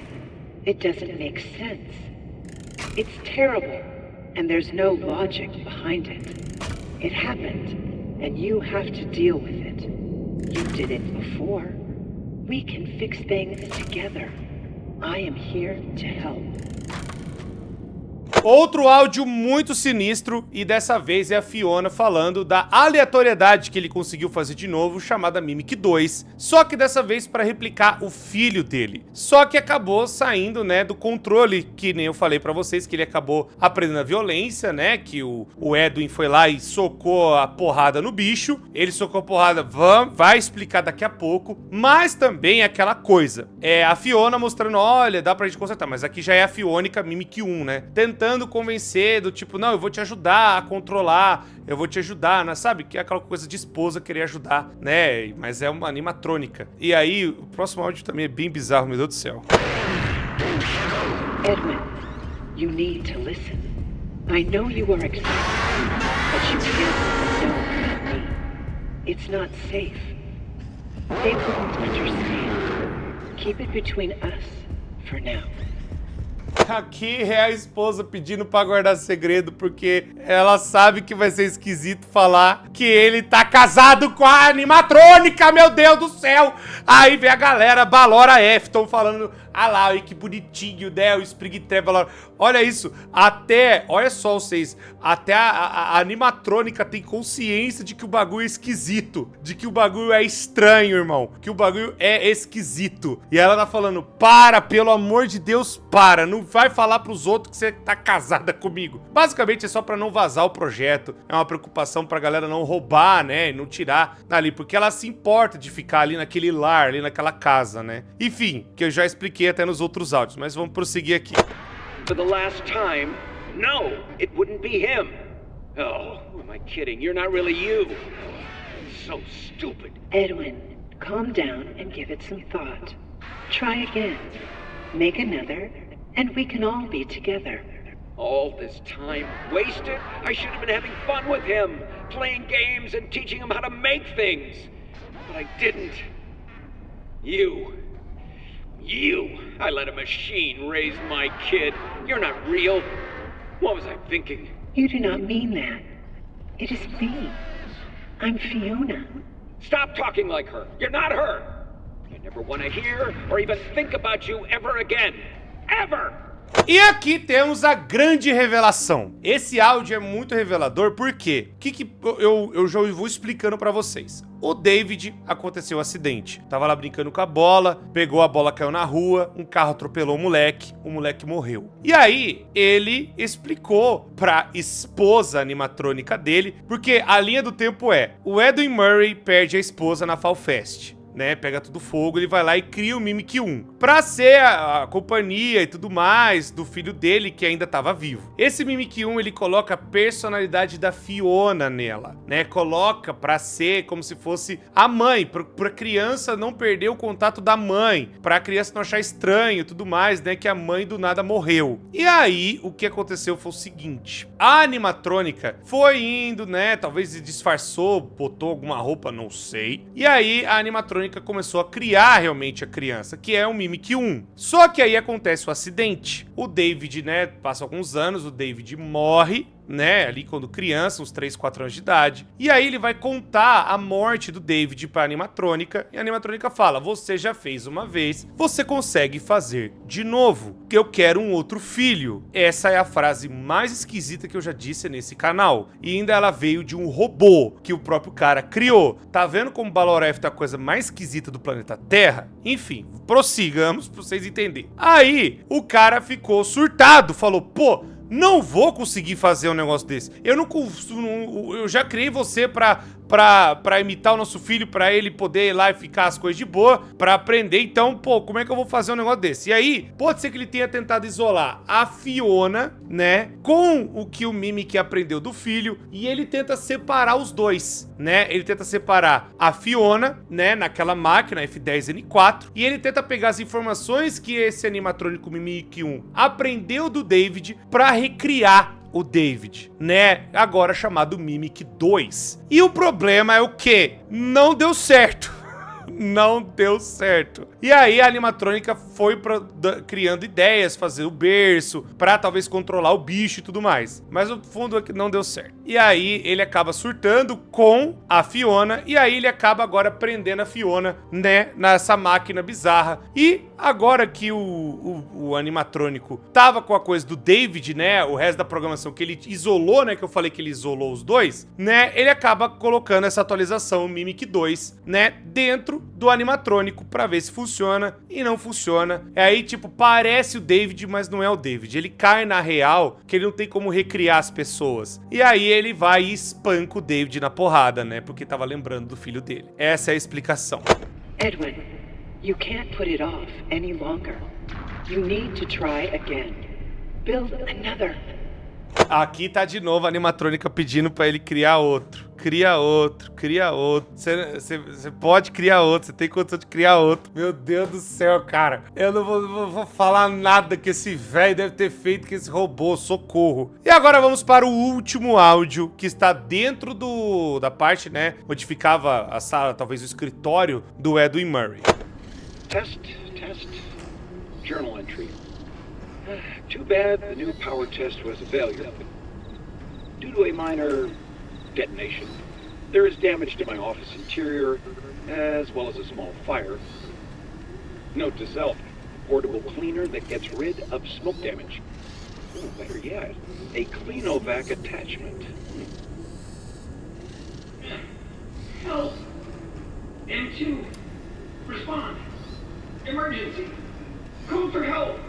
it doesn't make sense. It's terrible, and there's no logic behind it. It happened, and you have to deal with it. You did it before. We can fix things together. I am here to help. Outro áudio muito sinistro, e dessa vez é a Fiona falando da aleatoriedade que ele conseguiu fazer de novo, chamada Mimic 2, só que dessa vez para replicar o filho dele. Só que acabou saindo, né, do controle, que nem eu falei pra vocês, que ele acabou aprendendo a violência, né, que o Edwin foi lá e socou a porrada no bicho, ele socou a porrada, vai explicar daqui a pouco, mas também é aquela coisa, é a Fiona mostrando, olha, dá pra gente consertar, mas aqui já é a Fionica Mimic 1, né, tentando convencer do tipo, não, eu vou te ajudar a controlar, eu vou te ajudar, né? Sabe? Que é aquela coisa de esposa querer ajudar, né? Mas é uma animatrônica. E aí, o próximo áudio também é bem bizarro, meu Deus do céu. Edwin, you need to listen. I know you are excited, but you can't know about me. It's not safe. They wouldn't understand. Keep it between us for now. Aqui é a esposa pedindo pra guardar segredo, porque ela sabe que vai ser esquisito falar que ele tá casado com a animatrônica, meu Deus do céu! Aí vem a galera, Ballora Afton falando, lá, que bonitinho, né, o Springtrap, Ballora. Olha isso, olha só vocês, até a animatrônica tem consciência de que o bagulho é esquisito, de que o bagulho é estranho, irmão, que o bagulho é esquisito. E ela tá falando, pelo amor de Deus, não vai falar pros outros que você tá casada comigo. Basicamente é só pra não vazar o projeto, é uma preocupação pra galera não roubar, né, e não tirar dali, porque ela se importa de ficar ali naquele lar, ali naquela casa, né. Enfim, que eu já expliquei até nos outros áudios, mas vamos prosseguir aqui. For the last time, no, it wouldn't be him. Oh, who am I kidding? You're not really you. So stupid. Edwin, calm down and give it some thought. Try again. Make another, and we can all be together. All this time wasted? I should have been having fun with him, playing games and teaching him how to make things. But I didn't. You, I let a machine raise my kid. You're not real. What was I thinking? You do not mean that. It is me. I'm Fiona. Stop talking like her. You're not her. I never want to hear or even think about you ever again. Ever! E aqui temos a grande revelação. Esse áudio é muito revelador, por quê? Eu já vou explicando pra vocês. O David, aconteceu um acidente. Tava lá brincando com a bola, pegou a bola, caiu na rua, um carro atropelou o moleque morreu. E aí, ele explicou pra esposa animatrônica dele, porque a linha do tempo é, o Edwin Murray perde a esposa na Fall Fest, né, pega tudo fogo, ele vai lá e cria o Mimic 1, pra ser a companhia e tudo mais do filho dele que ainda tava vivo. Esse Mimic 1, ele coloca a personalidade da Fiona nela, né, coloca pra ser como se fosse a mãe, pra criança não perder o contato da mãe, pra criança não achar estranho e tudo mais, né, que a mãe do nada morreu. E aí, o que aconteceu foi o seguinte, a animatrônica foi indo, né, talvez disfarçou, botou alguma roupa, não sei, e aí a animatrônica animatrônica começou a criar realmente a criança, que é o Mimic 1. Só que aí acontece o acidente. O David, né, passa alguns anos, o David morre, né, ali quando criança, uns 3, 4 anos de idade. E aí ele vai contar a morte do David pra animatrônica, e a animatrônica fala: você já fez uma vez, você consegue fazer de novo, que eu quero um outro filho. Essa é a frase mais esquisita que eu já disse nesse canal. E ainda ela veio de um robô que o próprio cara criou. Tá vendo como Baloref tá a coisa mais esquisita do planeta Terra? Enfim, prossigamos pra vocês entenderem. Aí o cara ficou surtado, falou: pô, não vou conseguir fazer um negócio desse. Eu já criei você pra imitar o nosso filho, pra ele poder ir lá e ficar as coisas de boa, pra aprender. Então, pô, como é que eu vou fazer um negócio desse? E aí, pode ser que ele tenha tentado isolar a Fiona, né, com o que o Mimic aprendeu do filho, e ele tenta separar os dois, né? Ele tenta separar a Fiona, né, naquela máquina F10N4, e ele tenta pegar as informações que esse animatrônico Mimic 1 aprendeu do David pra recriar o David, né? Agora chamado Mimic 2. E o problema é o quê? Não deu certo. Não deu certo. E aí a animatrônica foi criando ideias, fazer o berço, pra talvez controlar o bicho e tudo mais. Mas o fundo é que não deu certo. E aí ele acaba surtando com a Fiona, e aí ele acaba agora prendendo a Fiona, né, nessa máquina bizarra. E agora que o animatrônico tava com a coisa do David, né, o resto da programação que ele isolou, né, que eu falei que ele isolou os dois, né, ele acaba colocando essa atualização Mimic 2, né, dentro do animatrônico pra ver se funciona, e não funciona. É aí, tipo, parece o David, mas não é o David. Ele cai na real que ele não tem como recriar as pessoas. E aí ele vai e espanca o David na porrada, né, porque tava lembrando do filho dele. Essa é a explicação. Edwin, you can't put it off any longer. You need to try again. Build another. Aqui tá de novo a animatrônica pedindo pra ele criar outro. Cria outro, cria outro. Você pode criar outro, você tem condição de criar outro. Meu Deus do céu, cara. Eu não vou falar nada que esse velho deve ter feito com esse robô, socorro. E agora vamos para o último áudio, que está dentro da parte, né, onde ficava a sala, talvez o escritório do Edwin Murray. Test. Journal entry. Too bad the new power test was a failure. Due to a minor detonation, there is damage to my office interior, as well as a small fire. Note to self, portable cleaner that gets rid of smoke damage. Or better yet, a Cleanovac attachment. Help! M2, respond. Emergency. Call for help.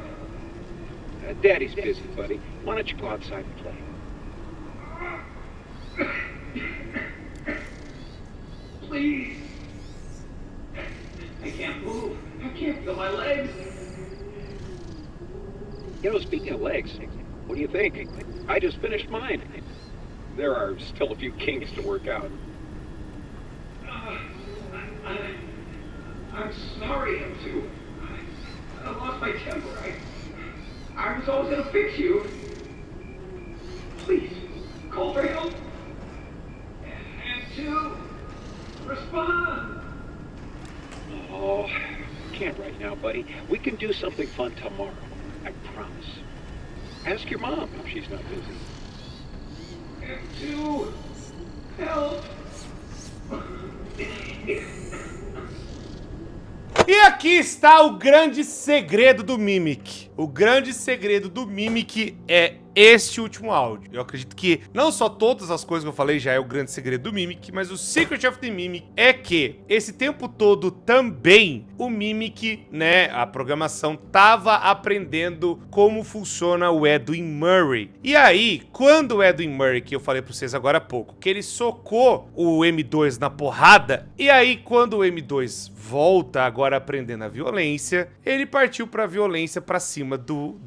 Daddy's busy, buddy. Why don't you go outside and play? Please. I can't move. I can't feel my legs. You know, speaking of legs, what do you think? I just finished mine. There are still a few kinks to work out. I'm sorry, M2. I lost my temper. I was always gonna fix you. Please, call for help. M2, respond. Oh, can't right now, buddy. We can do something fun tomorrow. I promise. Ask your mom if she's not busy. M2, help. E aqui está o grande segredo do Mimic. O grande segredo do Mimic é este último áudio. Eu acredito que não só todas as coisas que eu falei já é o grande segredo do Mimic, mas o Secret of the Mimic é que esse tempo todo também o Mimic, né, a programação tava aprendendo como funciona o Edwin Murray. E aí, quando o Edwin Murray, que eu falei pra vocês agora há pouco, que ele socou o M2 na porrada, e aí quando o M2 volta agora aprendendo a violência, ele partiu pra violência pra cima do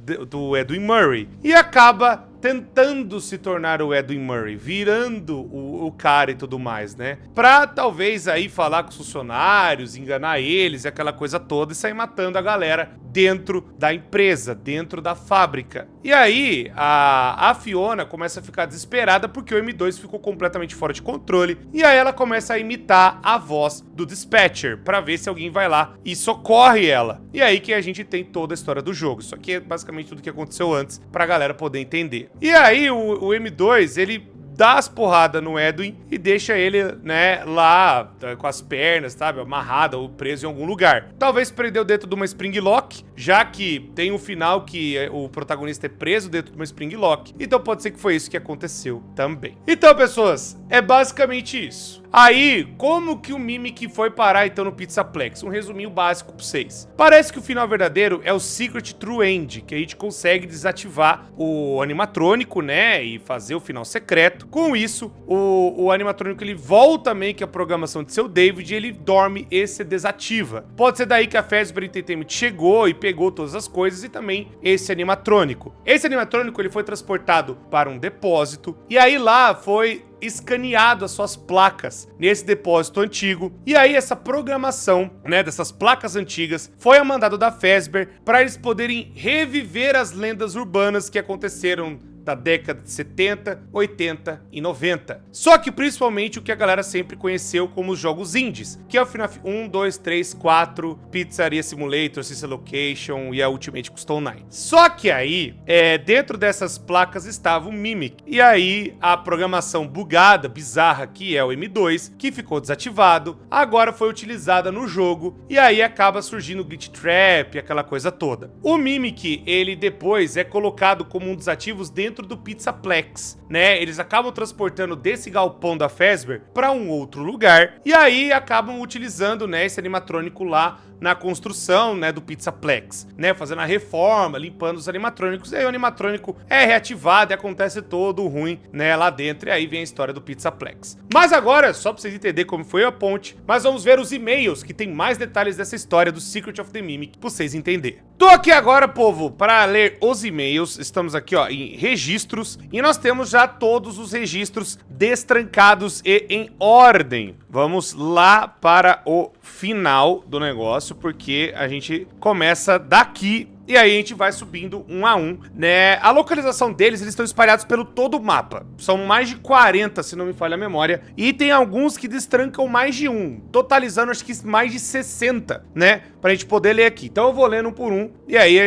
Edwin Murray. E acaba tentando se tornar o Edwin Murray, virando o cara e tudo mais, né? Pra talvez aí falar com os funcionários, enganar eles e aquela coisa toda e sair matando a galera dentro da empresa, dentro da fábrica. E aí, a Fiona começa a ficar desesperada porque o M2 ficou completamente fora de controle. E aí ela começa a imitar a voz do Dispatcher pra ver se alguém vai lá e socorre ela. E aí que a gente tem toda a história do jogo. Isso aqui é basicamente tudo que aconteceu antes pra galera poder entender. E aí o M2, ele dá as porradas no Edwin e deixa ele, né, lá com as pernas, sabe, amarrado ou preso em algum lugar. Talvez prendeu dentro de uma Spring Lock, já que tem um final que o protagonista é preso dentro de uma Spring Lock. Então pode ser que foi isso que aconteceu também. Então, pessoas, é basicamente isso. Aí, como que o Mimic foi parar então no Pizzaplex? Um resuminho básico pra vocês. Parece que o final verdadeiro é o Secret True End, que a gente consegue desativar o animatrônico, né, e fazer o final secreto. Com isso, o animatrônico ele volta meio que a programação de seu David e ele dorme e se desativa. Pode ser daí que a Fazbear Entertainment chegou e pegou todas as coisas e também esse animatrônico. Esse animatrônico ele foi transportado para um depósito e aí lá foi escaneado as suas placas nesse depósito antigo. E aí essa programação, né, dessas placas antigas foi a mandado da Fazbear para eles poderem reviver as lendas urbanas que aconteceram da década de 70, 80 e 90. Só que principalmente o que a galera sempre conheceu como os jogos indies, que é o FNAF 1, 2, 3, 4, Pizzeria Simulator, Sister Location e a Ultimate Custom 9. Só que aí, dentro dessas placas estava o Mimic. E aí a programação bugada, bizarra, que é o M2, que ficou desativado, agora foi utilizada no jogo e aí acaba surgindo o Glitch Trap, aquela coisa toda. O Mimic, ele depois é colocado como um dos ativos dentro do Pizzaplex, né? Eles acabam transportando desse galpão da Fazbear para um outro lugar e aí acabam utilizando, né, esse animatrônico lá na construção, né, do Pizzaplex, né, fazendo a reforma, limpando os animatrônicos, e aí o animatrônico é reativado e acontece todo o ruim, né, lá dentro, e aí vem a história do Pizzaplex. Mas agora, só pra vocês entenderem como foi a ponte, nós vamos ver os e-mails que tem mais detalhes dessa história do Secret of the Mimic, pra vocês entenderem. Tô aqui agora, povo, para ler os e-mails, estamos aqui, ó, em registros, e nós temos já todos os registros destrancados e em ordem. Vamos lá para o final do negócio, porque a gente começa daqui e aí a gente vai subindo um a um, né? A localização deles, eles estão espalhados pelo todo o mapa. São mais de 40, se não me falha a memória. E tem alguns que destrancam mais de um, totalizando acho que mais de 60, né? Pra gente poder ler aqui. Então eu vou lendo um por um, e aí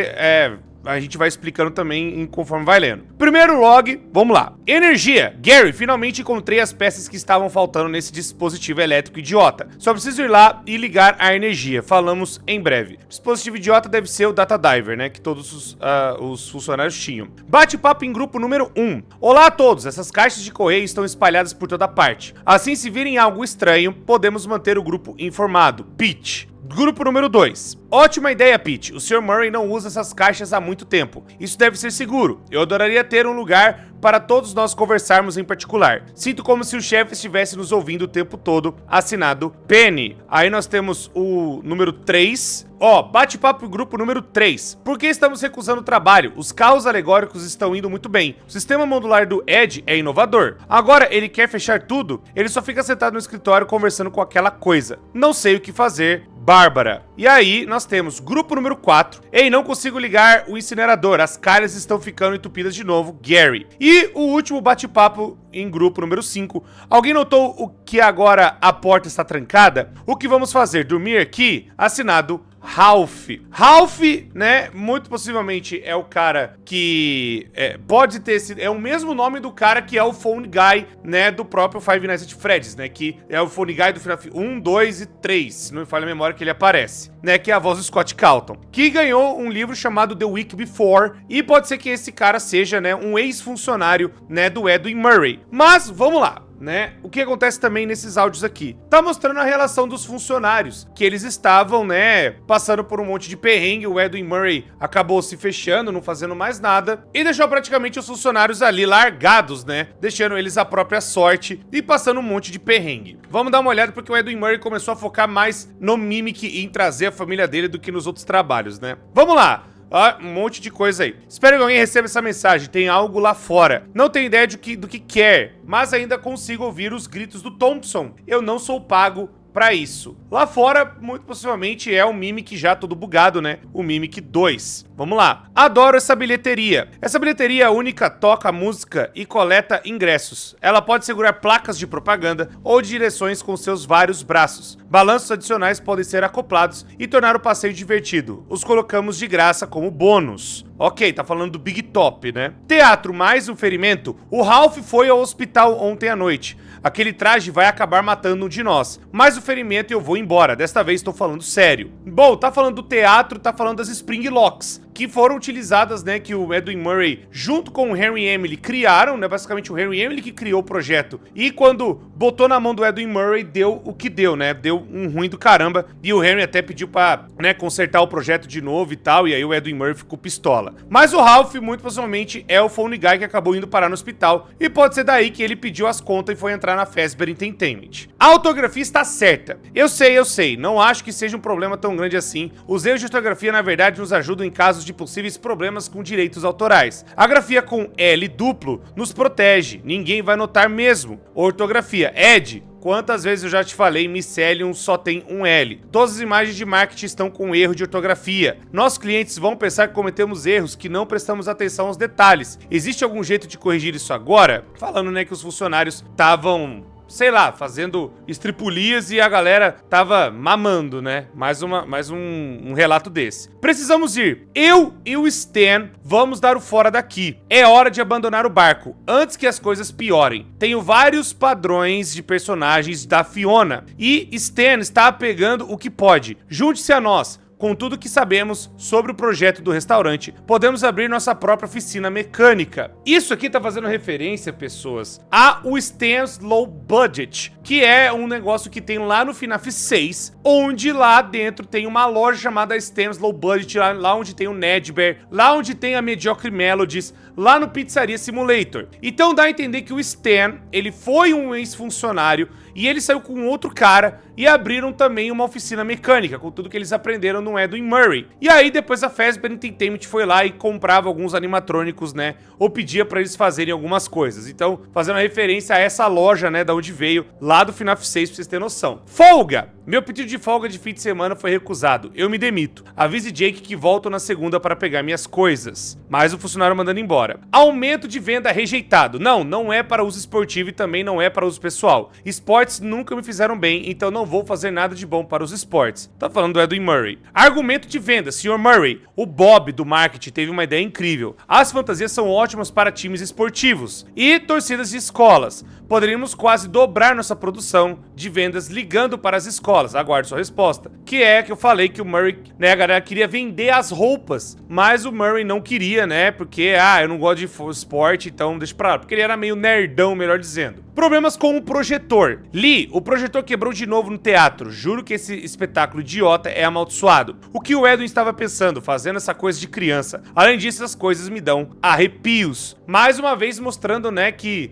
a gente vai explicando também conforme vai lendo. Primeiro log, vamos lá. Energia. Gary, finalmente encontrei as peças que estavam faltando nesse dispositivo elétrico idiota. Só preciso ir lá e ligar a energia. Falamos em breve. O dispositivo idiota deve ser o Data Diver, né? Que todos os funcionários tinham. Bate-papo em grupo número 1. Olá a todos. Essas caixas de correio estão espalhadas por toda parte. Assim, se virem algo estranho, podemos manter o grupo informado. Pitch. Grupo número 2. Ótima ideia, Pete. O Sr. Murray não usa essas caixas há muito tempo. Isso deve ser seguro. Eu adoraria ter um lugar para todos nós conversarmos em particular. Sinto como se o chefe estivesse nos ouvindo o tempo todo. Assinado Penny. Aí nós temos o número 3. Bate-papo grupo número 3. Por que estamos recusando o trabalho? Os carros alegóricos estão indo muito bem. O sistema modular do Ed é inovador. Agora ele quer fechar tudo? Ele só fica sentado no escritório conversando com aquela coisa. Não sei o que fazer. Bárbara. E aí, nós temos grupo número 4. Ei, não consigo ligar o incinerador. As calhas estão ficando entupidas de novo. Gary. E o último bate-papo em grupo número 5. Alguém notou o que agora a porta está trancada? O que vamos fazer? Dormir aqui? Assinado Ralph. Ralph, né, muito possivelmente é o cara que pode ter sido, é o mesmo nome do cara que é o Phone Guy, né, do próprio Five Nights at Freddy's, né, que é o Phone Guy do FNAF 1, 2 e 3, se não me falha a memória que ele aparece, né, que é a voz do Scott Calton, que ganhou um livro chamado The Week Before, e pode ser que esse cara seja, né, um ex-funcionário, né, do Edwin Murray. Mas, vamos lá. Né? O que acontece também nesses áudios aqui? Tá mostrando a relação dos funcionários, que eles estavam, né, passando por um monte de perrengue, o Edwin Murray acabou se fechando, não fazendo mais nada, e deixou praticamente os funcionários ali largados, né, deixando eles à própria sorte e passando um monte de perrengue. Vamos dar uma olhada porque o Edwin Murray começou a focar mais no Mimic e em trazer a família dele do que nos outros trabalhos, né? Vamos lá! Ó, um monte de coisa aí. Espero que alguém receba essa mensagem. Tem algo lá fora. Não tenho ideia do que quer, mas ainda consigo ouvir os gritos do Thompson. Eu não sou pago pra isso. Lá fora, muito possivelmente, é o Mimic já todo bugado, né? O Mimic 2. Vamos lá. Adoro essa bilheteria. Essa bilheteria única toca música e coleta ingressos. Ela pode segurar placas de propaganda ou de direções com seus vários braços. Balanços adicionais podem ser acoplados e tornar o passeio divertido. Os colocamos de graça como bônus. Ok, tá falando do Big Top, né? Teatro mais um ferimento. O Ralph foi ao hospital ontem à noite. Aquele traje vai acabar matando um de nós. Mais o ferimento e eu vou embora. Desta vez estou falando sério. Bom, tá falando do teatro, tá falando das Spring Locks, que foram utilizadas, né, que o Edwin Murray, junto com o Henry Emily, criaram, né, basicamente o Henry Emily que criou o projeto. E quando botou na mão do Edwin Murray, deu o que deu, né, deu um ruim do caramba. E o Henry até pediu pra, né, consertar o projeto de novo e tal, e aí o Edwin Murray ficou pistola. Mas o Ralph, muito possivelmente, é o phone guy que acabou indo parar no hospital, e pode ser daí que ele pediu as contas e foi entrar na Fazbear Entertainment. A ortografia está certa. Eu sei, não acho que seja um problema tão grande assim. Os erros de ortografia, na verdade, nos ajudam em casos de possíveis problemas com direitos autorais. A grafia com L duplo nos protege, ninguém vai notar mesmo. Ortografia, Ed, quantas vezes eu já te falei, Mycelium só tem um L. Todas as imagens de marketing estão com erro de ortografia. Nossos clientes vão pensar que cometemos erros, que não prestamos atenção aos detalhes. Existe algum jeito de corrigir isso agora? Falando, né, que os funcionários estavam, sei lá, fazendo estripulias e a galera tava mamando, né? Mais um relato desse. Precisamos ir. Eu e o Stan vamos dar o fora daqui. É hora de abandonar o barco, antes que as coisas piorem. Tenho vários padrões de personagens da Fiona, e Stan está pegando o que pode. Junte-se a nós. Com tudo que sabemos sobre o projeto do restaurante, podemos abrir nossa própria oficina mecânica. Isso aqui tá fazendo referência, pessoas, ao Stan's Low Budget, que é um negócio que tem lá no FNAF 6, onde lá dentro tem uma loja chamada Stan's Low Budget, lá onde tem o Nedbear, lá onde tem a Mediocre Melodies, lá no Pizzaria Simulator. Então dá a entender que o Stan, ele foi um ex-funcionário e ele saiu com outro cara e abriram também uma oficina mecânica, com tudo que eles aprenderam no Edwin Murray. E aí depois a Fazbear Entertainment foi lá e comprava alguns animatrônicos, né, ou pedia pra eles fazerem algumas coisas. Então, fazendo referência a essa loja, né, da onde veio, lá do FNAF 6, pra vocês terem noção. Folga! Meu pedido de folga de fim de semana foi recusado. Eu me demito. Avise Jake que volto na segunda para pegar minhas coisas. Mas o funcionário mandando embora. Aumento de venda rejeitado. Não é para uso esportivo e também não é para uso pessoal. Esportes nunca me fizeram bem, então não vou fazer nada de bom para os esportes. Tá falando do Edwin Murray. Argumento de venda, Sr. Murray. O Bob do marketing teve uma ideia incrível. As fantasias são ótimas para times esportivos e torcidas de escolas. Poderíamos quase dobrar nossa produção de vendas ligando para as escolas. Aguarde sua resposta. Que eu falei que o Murray, né, a galera queria vender as roupas, mas o Murray não queria, né, porque, eu não gosto de esporte, então deixa pra lá. Porque ele era meio nerdão, melhor dizendo. Problemas com o projetor. Lee, o projetor quebrou de novo no teatro. Juro que esse espetáculo idiota é amaldiçoado. O que o Edwin estava pensando, fazendo essa coisa de criança. Além disso, as coisas me dão arrepios. Mais uma vez mostrando, né, que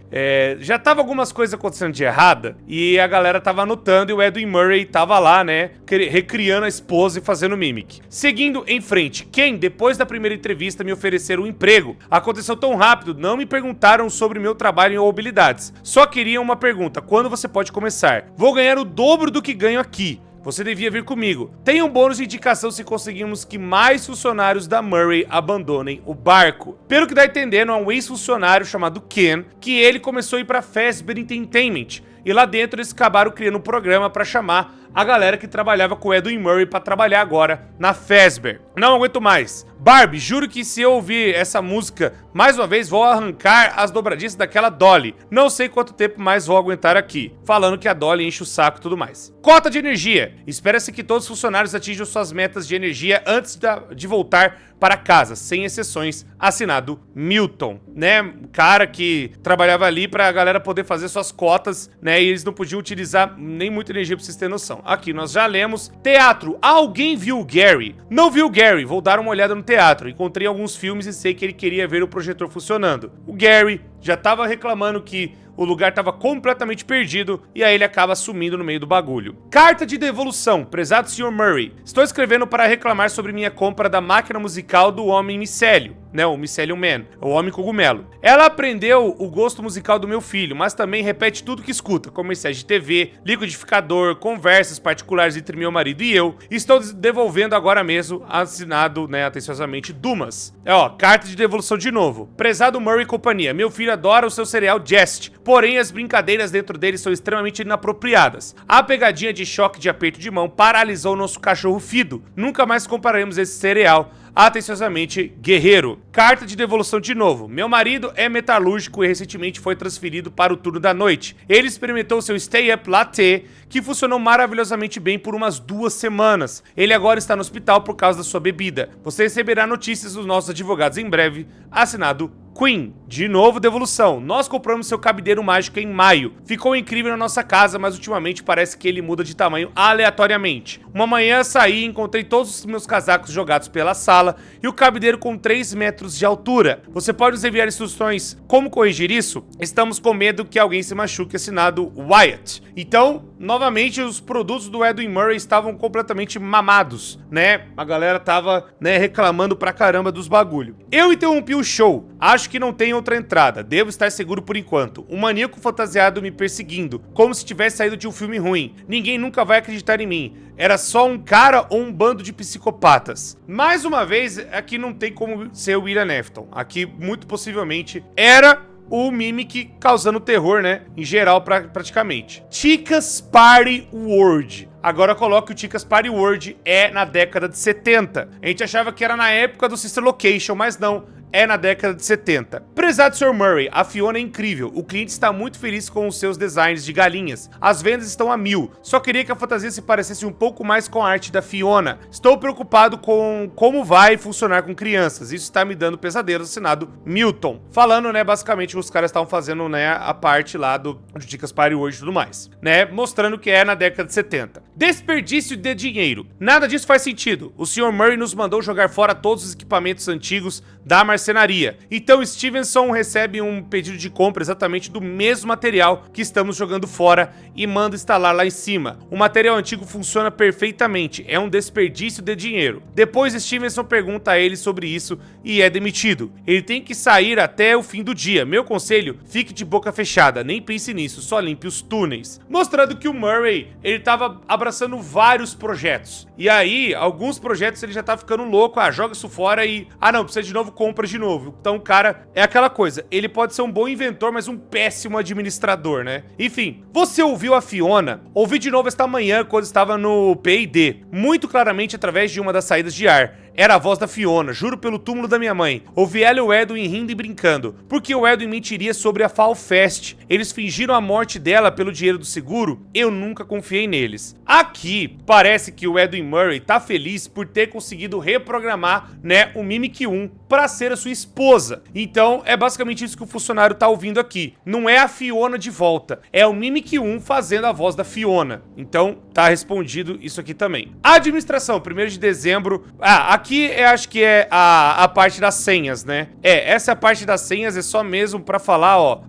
já tava algumas coisas acontecendo de errada e a galera tava anotando e o Edwin Murray tava lá, né, recriando a esposa e fazendo mimic. Seguindo em frente, Ken, depois da primeira entrevista, me ofereceram um emprego. Aconteceu tão rápido, não me perguntaram sobre meu trabalho ou habilidades. Só queriam uma pergunta, quando você pode começar? Vou ganhar o dobro do que ganho aqui. Você devia vir comigo. Tem um bônus de indicação se conseguirmos que mais funcionários da Murray abandonem o barco. Pelo que dá a entender, é um ex-funcionário chamado Ken, que ele começou a ir pra Fazbear Entertainment. E lá dentro eles acabaram criando um programa pra chamar a galera que trabalhava com o Edwin Murray pra trabalhar agora na Fazbear. Não aguento mais. Barbie, juro que se eu ouvir essa música mais uma vez, vou arrancar as dobradiças daquela Dolly. Não sei quanto tempo mais vou aguentar aqui. Falando que a Dolly enche o saco e tudo mais. Cota de energia. Espera-se que todos os funcionários atinjam suas metas de energia antes de voltar para casa, sem exceções. Assinado Milton, né? Cara que trabalhava ali pra galera poder fazer suas cotas, né? E eles não podiam utilizar nem muita energia pra vocês terem noção. Aqui nós já lemos. Teatro. Alguém viu o Gary? Não viu o Gary. Vou dar uma olhada no teatro. Encontrei alguns filmes e sei que ele queria ver o projetor funcionando. O Gary já tava reclamando que o lugar tava completamente perdido e aí ele acaba sumindo no meio do bagulho. Carta de devolução, prezado Sr. Murray. Estou escrevendo para reclamar sobre minha compra da máquina musical do Homem Micélio, né, o Mycelium Man, o Homem Cogumelo. Ela aprendeu o gosto musical do meu filho, mas também repete tudo que escuta, comerciais de TV, liquidificador, conversas particulares entre meu marido e eu. Estou devolvendo agora mesmo, assinado, né, atenciosamente, Dumas. Carta de devolução de novo. Prezado Murray e companhia, meu filho adora o seu cereal Jest, porém as brincadeiras dentro dele são extremamente inapropriadas. A pegadinha de choque de aperto de mão paralisou nosso cachorro Fido. Nunca mais compraremos esse cereal. Atenciosamente, Guerreiro. Carta de devolução de novo. Meu marido é metalúrgico e recentemente foi transferido para o turno da noite. Ele experimentou seu Stay Up Latte, que funcionou maravilhosamente bem por umas 2 semanas. Ele agora está no hospital por causa da sua bebida. Você receberá notícias dos nossos advogados em breve. Assinado Queen. De novo, devolução. Nós compramos seu cabideiro mágico em maio. Ficou incrível na nossa casa, mas ultimamente parece que ele muda de tamanho aleatoriamente. Uma manhã saí e encontrei todos os meus casacos jogados pela sala e o cabideiro com 3 metros de altura. Você pode nos enviar instruções como corrigir isso? Estamos com medo que alguém se machuque. Assinado Wyatt. Então, novamente, os produtos do Edwin Murray estavam completamente mamados, né? A galera tava, né, reclamando pra caramba dos bagulho. Eu interrompi o show. Acho que não tem outra entrada. Devo estar seguro por enquanto. Um maníaco fantasiado me perseguindo, como se tivesse saído de um filme ruim. Ninguém nunca vai acreditar em mim. Era só um cara ou um bando de psicopatas. Mais uma vez, aqui não tem como ser o William Afton. Aqui, muito possivelmente, era o Mimic causando terror, né? Em geral, praticamente. Chica's Party World. Agora coloque o Chica's Party World é na década de 70. A gente achava que era na época do Sister Location, mas não. É na década de 70. Prezado Sr. Murray, a Fiona é incrível. O cliente está muito feliz com os seus designs de galinhas. As vendas estão a 1000. Só queria que a fantasia se parecesse um pouco mais com a arte da Fiona. Estou preocupado com como vai funcionar com crianças. Isso está me dando pesadelos. Assinado Milton. Falando, né, basicamente os caras estavam fazendo, né, a parte lá do Chica's Party World e tudo mais, né, mostrando que é na década de 70. Desperdício de dinheiro. Nada disso faz sentido. O Sr. Murray nos mandou jogar fora todos os equipamentos antigos da marcenaria. Então Stevenson recebe um pedido de compra exatamente do mesmo material que estamos jogando fora e manda instalar lá em cima. O material antigo funciona perfeitamente, é um desperdício de dinheiro. Depois Stevenson pergunta a ele sobre isso e é demitido. Ele tem que sair até o fim do dia. Meu conselho, fique de boca fechada, nem pense nisso, só limpe os túneis. Mostrando que o Murray, ele tava abraçando vários projetos. E aí, alguns projetos ele já tá ficando louco, joga isso fora e... não, precisa de novo, compra de novo. Então o cara é aquela coisa, ele pode ser um bom inventor, mas um péssimo administrador, né? Enfim, você ouviu a Fiona? Ouvi de novo esta manhã quando estava no P&D, muito claramente através de uma das saídas de ar. Era a voz da Fiona, juro pelo túmulo da minha mãe. Ouvi ela e o Edwin rindo e brincando. Porque o Edwin mentiria sobre a Fall Fest. Eles fingiram a morte dela pelo dinheiro do seguro. Eu nunca confiei neles. Aqui, parece que o Edwin Murray tá feliz por ter conseguido reprogramar, né, o Mimic 1 pra ser a sua esposa. Então, é basicamente isso que o funcionário tá ouvindo aqui. Não é a Fiona de volta. É o Mimic 1 fazendo a voz da Fiona. Então, tá respondido isso aqui também. A administração, 1º de dezembro. Aqui eu acho que é a parte das senhas, né? Essa parte das senhas é só mesmo pra falar, ó,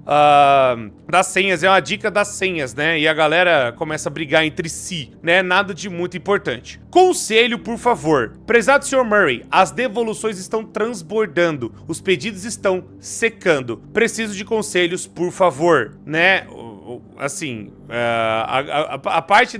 das senhas, é uma dica das senhas, né? E a galera começa a brigar entre si, né? Nada de muito importante. Conselho, por favor. Prezado Sr. Murray, as devoluções estão transbordando, os pedidos estão secando. Preciso de conselhos, por favor, né? Assim, a parte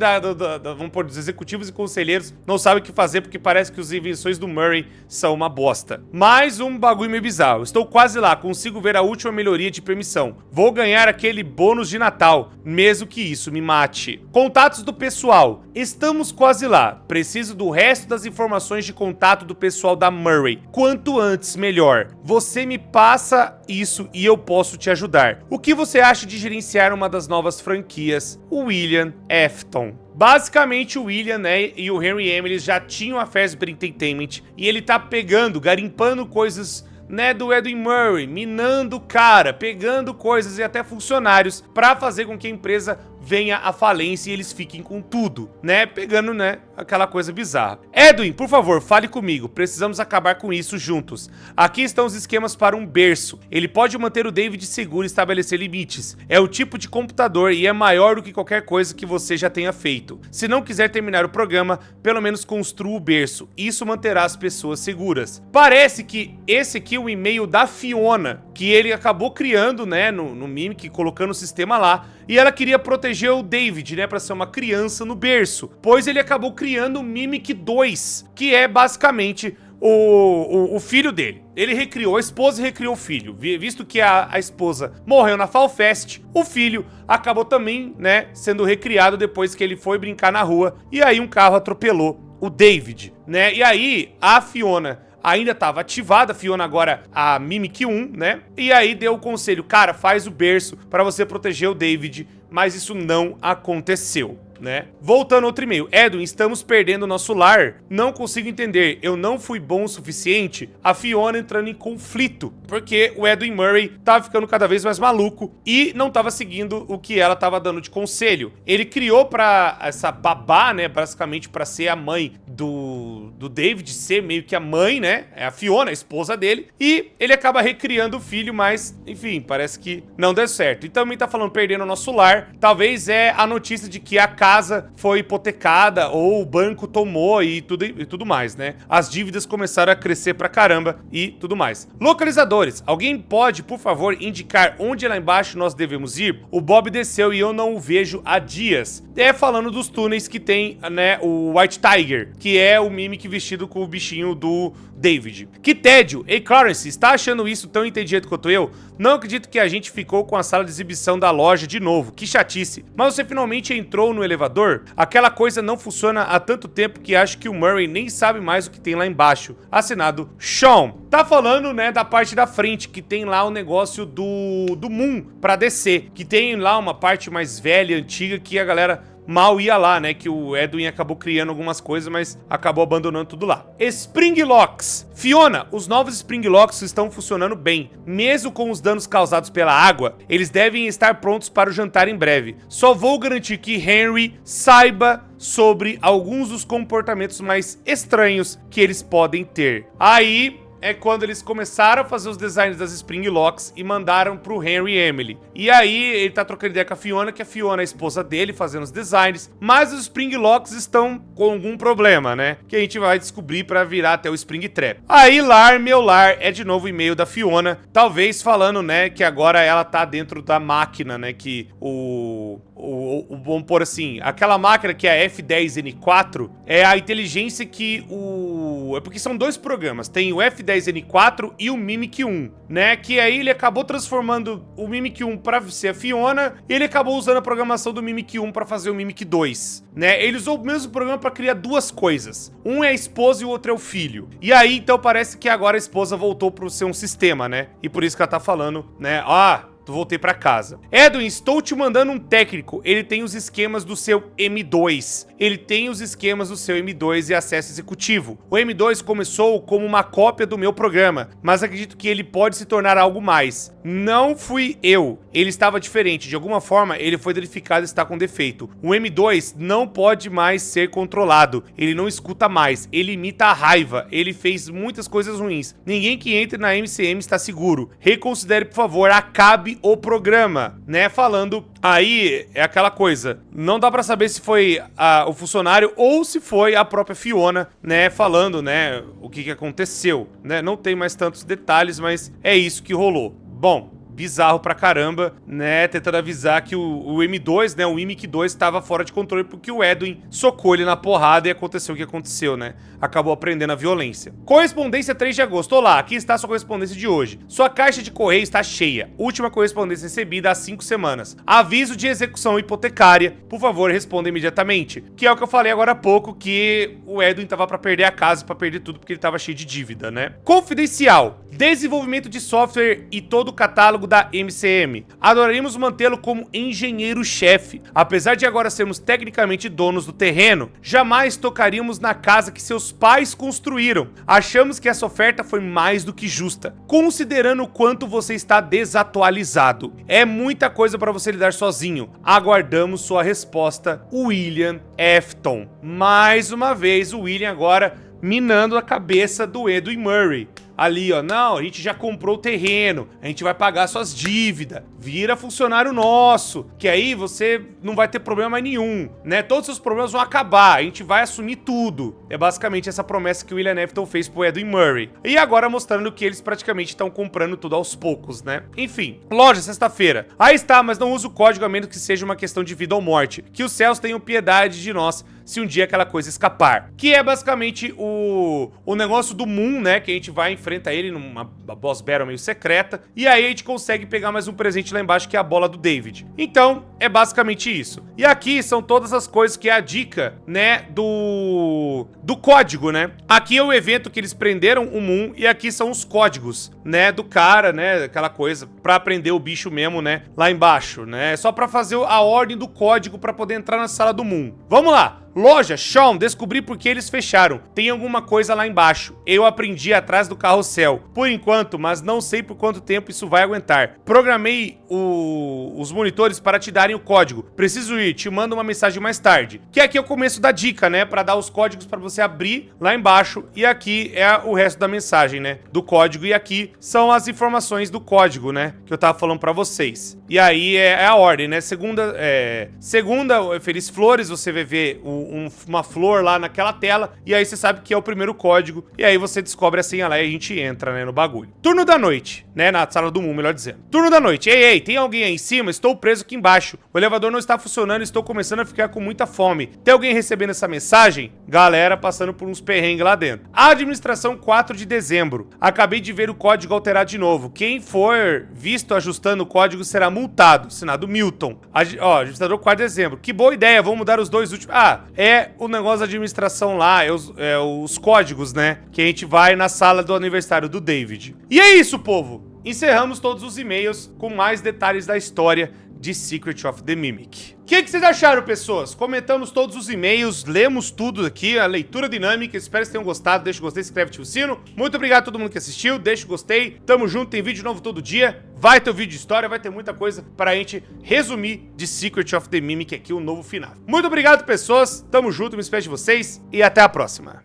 vamos pôr, dos executivos e conselheiros não sabem o que fazer porque parece que as invenções do Murray são uma bosta. Mais um bagulho meio bizarro. Estou quase lá, consigo ver a última melhoria de permissão. Vou ganhar aquele bônus de Natal, mesmo que isso me mate. Contatos do pessoal. Estamos quase lá. Preciso do resto das informações de contato do pessoal da Murray. Quanto antes, melhor. Você me passa isso e eu posso te ajudar. O que você acha de gerenciar uma das novas franquias, o William Afton? Basicamente o William, né, e o Henry Emily já tinham a Fazbear Entertainment e ele tá garimpando coisas, né, do Edwin Murray, minando o cara, pegando coisas e até funcionários pra fazer com que a empresa venha à falência e eles fiquem com tudo, né, pegando, né, aquela coisa bizarra. Edwin, por favor, fale comigo. Precisamos acabar com isso juntos. Aqui estão os esquemas para um berço. Ele pode manter o David seguro e estabelecer limites. É o tipo de computador e é maior do que qualquer coisa que você já tenha feito. Se não quiser terminar o programa, pelo menos construa o berço. Isso manterá as pessoas seguras. Parece que esse aqui é o e-mail da Fiona, que ele acabou criando, né, no Mimic, colocando o sistema lá. E ela queria proteger o David, né, pra ser uma criança no berço. Pois ele acabou criando o Mimic 2, que é basicamente o filho dele. Ele recriou a esposa e recriou o filho. Visto que a esposa morreu na Fall Fest, o filho acabou também, né, sendo recriado depois que ele foi brincar na rua. E aí um carro atropelou o David, né? E aí a Fiona ainda estava ativada, a Fiona agora a Mimic 1, né? E aí deu o conselho, cara, faz o berço para você proteger o David, mas isso não aconteceu, né? Voltando outro e-mail. Edwin, estamos perdendo nosso lar. Não consigo entender. Eu não fui bom o suficiente? A Fiona entrando em conflito, porque o Edwin Murray tava ficando cada vez mais maluco e não tava seguindo o que ela tava dando de conselho. Ele criou pra essa babá, né, basicamente pra ser a mãe do David, ser meio que a mãe, né? É a Fiona, a esposa dele. E ele acaba recriando o filho, mas, enfim, parece que não deu certo. E também tá falando perdendo o nosso lar. Talvez é a notícia de que a casa foi hipotecada ou o banco tomou e tudo mais, né? As dívidas começaram a crescer pra caramba e tudo mais. Localizadores. Alguém pode, por favor, indicar onde lá embaixo nós devemos ir? O Bob desceu e eu não o vejo há dias. É falando dos túneis que tem, né, o White Tiger, que é o Mimic vestido com o bichinho do David. Que tédio! Ei, Clarence, está achando isso tão entendido quanto eu? Não acredito que a gente ficou com a sala de exibição da loja de novo. Que chatice. Mas você finalmente entrou no elevador? Aquela coisa não funciona há tanto tempo que acho que o Murray nem sabe mais o que tem lá embaixo. Assinado, Sean. Tá falando, né, da parte da frente, que tem lá o negócio do Moon pra descer. Que tem lá uma parte mais velha, antiga, que a galera mal ia lá, né, que o Edwin acabou criando algumas coisas, mas acabou abandonando tudo lá. Spring Locks. Fiona, os novos Spring Locks estão funcionando bem. Mesmo com os danos causados pela água, eles devem estar prontos para o jantar em breve. Só vou garantir que Henry saiba sobre alguns dos comportamentos mais estranhos que eles podem ter. Aí é quando eles começaram a fazer os designs das Spring Locks e mandaram pro Henry e Emily. E aí ele tá trocando ideia com a Fiona, que a Fiona é a esposa dele, fazendo os designs. Mas os Spring Locks estão com algum problema, né? Que a gente vai descobrir pra virar até o Spring Trap. Aí lar, meu lar, é de novo o e-mail da Fiona. Talvez falando, né, que agora ela tá dentro da máquina, né? Que vamos pôr assim, aquela máquina que é a F10N4 é a inteligência que é porque são dois programas, tem o F10N4 e o Mimic 1, né, que aí ele acabou transformando o Mimic 1 pra ser a Fiona e ele acabou usando a programação do Mimic 1 pra fazer o Mimic 2, né, ele usou o mesmo programa pra criar duas coisas, um é a esposa e o outro é o filho, e aí então parece que agora a esposa voltou pro ser um sistema, né, e por isso que ela tá falando, né, voltei pra casa. Edwin, estou te mandando um técnico. Ele tem os esquemas do seu M2. Ele tem os esquemas do seu M2 e acesso executivo. O M2 começou como uma cópia do meu programa, mas acredito que ele pode se tornar algo mais. Não fui eu. Ele estava diferente. De alguma forma, ele foi danificado e está com defeito. O M2 não pode mais ser controlado. Ele não escuta mais. Ele imita a raiva. Ele fez muitas coisas ruins. Ninguém que entre na MCM está seguro. Reconsidere, por favor. Acabe o programa, né? Falando aí, é aquela coisa, não dá pra saber se foi o funcionário ou se foi a própria Fiona, né? Falando, né? O que aconteceu, né? Não tem mais tantos detalhes, mas é isso que rolou. Bom, bizarro pra caramba, né, tentando avisar que o M2, né, o Mimic 2 estava fora de controle porque o Edwin socou ele na porrada e aconteceu o que aconteceu, né, acabou aprendendo a violência. Correspondência 3 de agosto, olá, aqui está a sua correspondência de hoje. Sua caixa de correio está cheia, última correspondência recebida há 5 semanas. Aviso de execução hipotecária, por favor, responda imediatamente. Que é o que eu falei agora há pouco, que o Edwin tava pra perder a casa, pra perder tudo, porque ele tava cheio de dívida, né. Confidencial, desenvolvimento de software e todo o catálogo catálogo da MCM. Adoraríamos mantê-lo como engenheiro-chefe. Apesar de agora sermos tecnicamente donos do terreno, jamais tocaríamos na casa que seus pais construíram. Achamos que essa oferta foi mais do que justa, considerando o quanto você está desatualizado. É muita coisa para você lidar sozinho. Aguardamos sua resposta, William Afton. Mais uma vez, o William agora minando a cabeça do Edwin Murray. Ali, ó, não, a gente já comprou o terreno, a gente vai pagar suas dívidas, vira funcionário nosso, que aí você não vai ter problema mais nenhum, né? Todos os seus problemas vão acabar, a gente vai assumir tudo. É basicamente essa promessa que o William Afton fez pro Edwin Murray. E agora mostrando que eles praticamente estão comprando tudo aos poucos, né? Enfim, loja, sexta-feira. Aí está, mas não usa o código a menos que seja uma questão de vida ou morte. Que os céus tenham piedade de nós se um dia aquela coisa escapar. Que é basicamente o negócio do Moon, né? Que a gente vai enfrentar ele numa boss battle meio secreta. E aí a gente consegue pegar mais um presente lá embaixo, que é a bola do David. Então, é basicamente isso. E aqui são todas as coisas que é a dica, né? Do código, né? Aqui é o evento que eles prenderam o Moon. E aqui são os códigos, né? Do cara, né? Aquela coisa pra prender o bicho mesmo, né? Lá embaixo, né? Só pra fazer a ordem do código pra poder entrar na sala do Moon. Vamos lá! Loja, Sean, descobri por que eles fecharam. Tem alguma coisa lá embaixo. Eu aprendi atrás do carrossel. Por enquanto, mas não sei por quanto tempo isso vai aguentar. Programei os monitores para te darem o código. Preciso ir, te mando uma mensagem mais tarde. Que aqui é o começo da dica, né? Para dar os códigos para você abrir lá embaixo. E aqui é o resto da mensagem, né? Do código. E aqui são as informações do código, né? Que eu tava falando para vocês. E aí é a ordem, né? Segunda, Feliz Flores, você vai ver uma flor lá naquela tela, e aí você sabe que é o primeiro código, e aí você descobre a senha lá e a gente entra, né, no bagulho. Turno da noite, né, na sala do Moon, melhor dizendo. Turno da noite. Ei, tem alguém aí em cima? Estou preso aqui embaixo. O elevador não está funcionando e estou começando a ficar com muita fome. Tem alguém recebendo essa mensagem? Galera passando por uns perrengues lá dentro. Administração 4 de dezembro. Acabei de ver o código alterado de novo. Quem for visto ajustando o código será multado. Assinado Milton. Administrador 4 de dezembro. Que boa ideia, vamos mudar os dois últimos... é o negócio da administração lá, os códigos, né? Que a gente vai na sala do aniversário do David. E é isso, povo! Encerramos todos os e-mails com mais detalhes da história de Secret of the Mimic. O que vocês acharam, pessoas? Comentamos todos os e-mails, lemos tudo aqui, a leitura dinâmica. Espero que vocês tenham gostado. Deixa o gostei, se inscreve, ativa o sino. Muito obrigado a todo mundo que assistiu. Deixa o gostei. Tamo junto, tem vídeo novo todo dia. Vai ter o vídeo de história, vai ter muita coisa pra gente resumir de Secret of the Mimic aqui, o novo final. Muito obrigado, pessoas. Tamo junto, me espero de vocês e até a próxima.